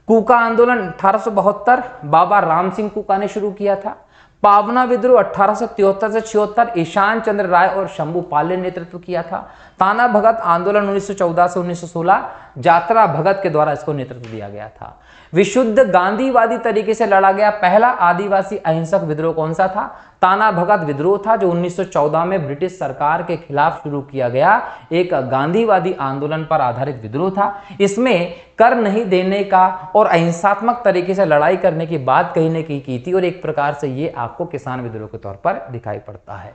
कूका आंदोलन 1872 बाबा राम सिंह कूका ने शुरू किया था। पावना विद्रोह 1873 से 76 ईशान चंद्र राय और शंभू पाल ने नेतृत्व किया था। ताना भगत आंदोलन 1914 से 1916 जात्रा भगत के द्वारा इसको नेतृत्व दिया गया था। विशुद्ध गांधीवादी तरीके से लड़ा गया पहला आदिवासी अहिंसक विद्रोह कौन सा था? ताना भगत विद्रोह था, जो 1914 में ब्रिटिश सरकार के खिलाफ शुरू किया गया एक गांधीवादी आंदोलन पर आधारित विद्रोह था। इसमें कर नहीं देने का और अहिंसात्मक तरीके से लड़ाई करने की बात कही ने की थी और एक प्रकार से ये आपको किसान विद्रोह के तौर पर दिखाई पड़ता है।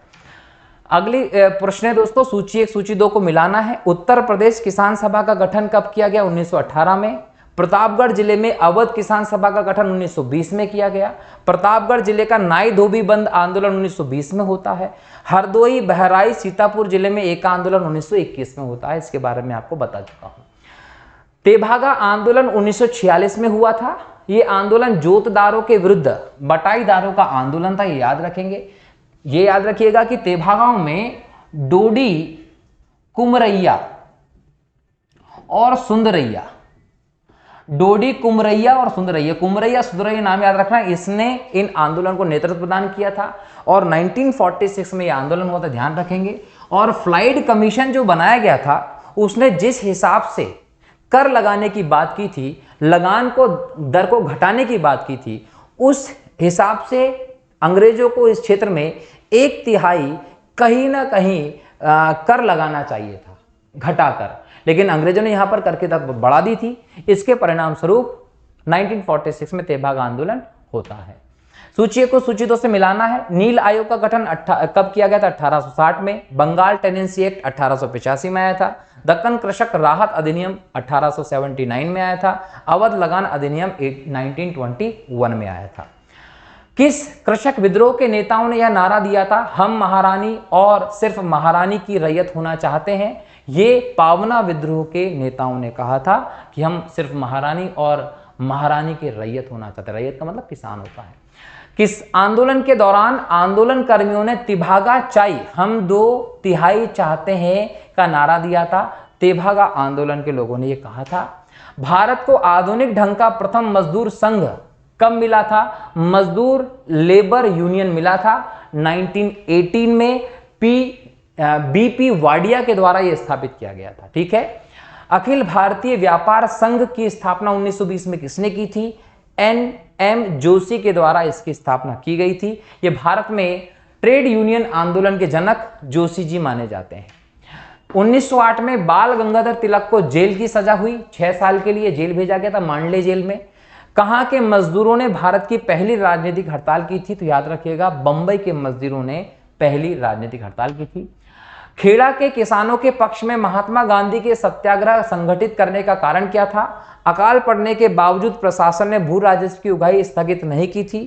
अगली प्रश्न है दोस्तों, सूची 1 सूची 2 को मिलाना है। उत्तर प्रदेश किसान सभा का गठन कब किया गया? 1918 में। प्रतापगढ़ जिले में अवध किसान सभा का गठन 1920 में किया गया। प्रतापगढ़ जिले का नाई धोबी बंद आंदोलन 1920 में होता है। हरदोई, बहराइच, सीतापुर जिले में एक आंदोलन 1921 में होता है। इसके बारे में आपको बता चुका हूं। तेभागा आंदोलन 1946 में हुआ था। ये आंदोलन जोतदारों के विरुद्ध बटाईदारों का आंदोलन था, ये याद रखेंगे। ये याद रखिएगा कि तेभागांव में डोडी, कुमरैया और सुंदरैया, डोडी, कुमरैया और सुंदरैया, कुमरैया सुंदरैया नाम याद रखना, इसने इन आंदोलन को नेतृत्व प्रदान किया था और 1946 में यह आंदोलन हुआ था, ध्यान रखेंगे। और फ्लाइड कमीशन जो बनाया गया था उसने जिस हिसाब से कर लगाने की बात की थी, लगान को दर को घटाने की बात की थी, उस हिसाब से अंग्रेजों को इस क्षेत्र में 1/3 कहीं ना कहीं कर लगाना चाहिए था घटाकर, लेकिन अंग्रेजों ने यहां पर कर की दर बढ़ा दी थी। इसके परिणाम स्वरूप 1946 में तेभागा आंदोलन होता है। सूची को सूची 2 से मिलाना है। नील आयोग का गठन कब किया गया था? 1860 में। बंगाल टेनेंसी एक्ट 1885 में आया था। दक्कन कृषक राहत अधिनियम 1879 में आया था। अवध लगान अधिनियम 1921 में आया था। किस कृषक विद्रोह के नेताओं ने यह नारा दिया था, हम महारानी और सिर्फ महारानी की रैयत होना चाहते हैं? ये पावना विद्रोह के नेताओं ने कहा था कि हम सिर्फ महारानी और महारानी की रैयत होना चाहते हैं। रैयत का मतलब किसान होता है। किस आंदोलन के दौरान आंदोलन कर्मियों ने तिभागा चाई, हम 2/3 चाहते हैं का नारा दिया था? तेभागा आंदोलन के लोगों ने यह कहा था। भारत को आधुनिक ढंग का प्रथम मजदूर संघ कब मिला था? मजदूर लेबर यूनियन मिला था 1918 में। बीपी वाडिया के द्वारा यह स्थापित किया गया था। ठीक है। अखिल भारतीय व्यापार संघ की स्थापना 1920 में किसने की थी? NM जोशी के द्वारा इसकी स्थापना की गई थी। यह भारत में ट्रेड यूनियन आंदोलन के जनक जोशी जी माने जाते हैं। 1908 में बाल गंगाधर तिलक को जेल की सजा हुई, 6 साल के लिए जेल भेजा गया था, मांडले जेल में। कहां के मजदूरों ने भारत की पहली राजनीतिक हड़ताल की थी? तो याद रखिएगा, बंबई के मजदूरों ने पहली राजनीतिक हड़ताल की थी। खेड़ा के किसानों के पक्ष में महात्मा गांधी के सत्याग्रह संगठित करने का कारण क्या था? अकाल पड़ने के बावजूद प्रशासन ने भू राजस्व की उगाही स्थगित नहीं की थी।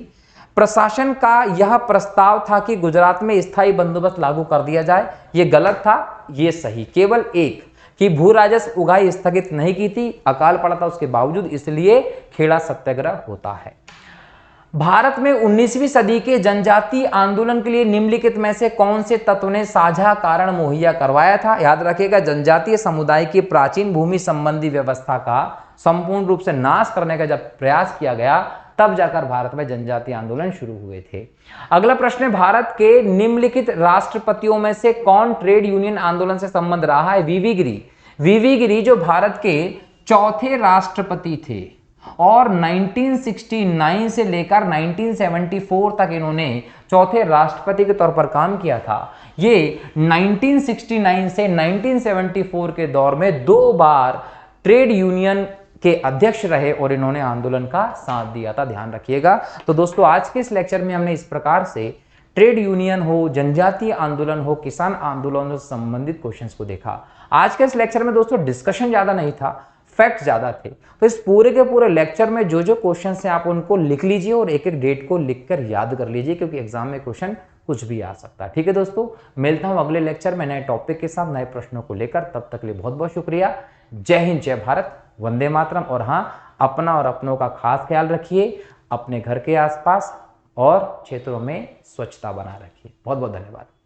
प्रशासन का यह प्रस्ताव था कि गुजरात में स्थायी बंदोबस्त लागू कर दिया जाए। यह गलत था, यह सही। केवल एक कि भू राजस्व उगाही स्थगित नहीं की थी, अकाल पड़ा था उसके बावजूद, इसलिए खेड़ा सत्याग्रह होता है। भारत में 19वीं सदी के जनजातीय आंदोलन के लिए निम्नलिखित में से कौन से तत्व ने साझा कारण मुहैया करवाया था? याद रखिएगा, जनजातीय समुदाय की प्राचीन भूमि संबंधी व्यवस्था का संपूर्ण रूप से नाश करने का जब प्रयास किया गया, तब जाकर भारत में जनजातीय आंदोलन शुरू हुए थे। अगला प्रश्न है, भारत के निम्नलिखित राष्ट्रपतियों में से कौन ट्रेड यूनियन आंदोलन से संबंध रहा है? वीवी गिरी। वीवी गिरी जो भारत के चौथे राष्ट्रपति थे और 1969 से लेकर 1974 तक इन्होंने चौथे राष्ट्रपति के तौर पर काम किया था। ये 1969 से 1974 के दौर में 2 बार ट्रेड यूनियन के अध्यक्ष रहे और इन्होंने आंदोलन का साथ दिया था, ध्यान रखिएगा। तो दोस्तों, आज के इस लेक्चर में हमने इस प्रकार से ट्रेड यूनियन हो, जनजातीय आंदोलन हो, किसान आंदोलन से संबंधित क्वेश्चंस को देखा। आज के इस लेक्चर में दोस्तों डिस्कशन ज्यादा नहीं था, फैक्ट ज्यादा थे। तो इस पूरे के पूरे लेक्चर में जो जो क्वेश्चंस हैं आप उनको लिख लीजिए और एक एक डेट को लिखकर याद कर लीजिए, क्योंकि एग्जाम में क्वेश्चन कुछ भी आ सकता है। ठीक है दोस्तों, मिलता हूं अगले लेक्चर में नए टॉपिक के साथ, नए प्रश्नों को लेकर। तब तक के लिए बहुत बहुत शुक्रिया। जय हिंद, जय भारत, वंदे मातरम। और हाँ, अपना और अपनों का खास ख्याल रखिए, अपने घर के आसपास और क्षेत्रों में स्वच्छता बना रखिए। बहुत बहुत धन्यवाद।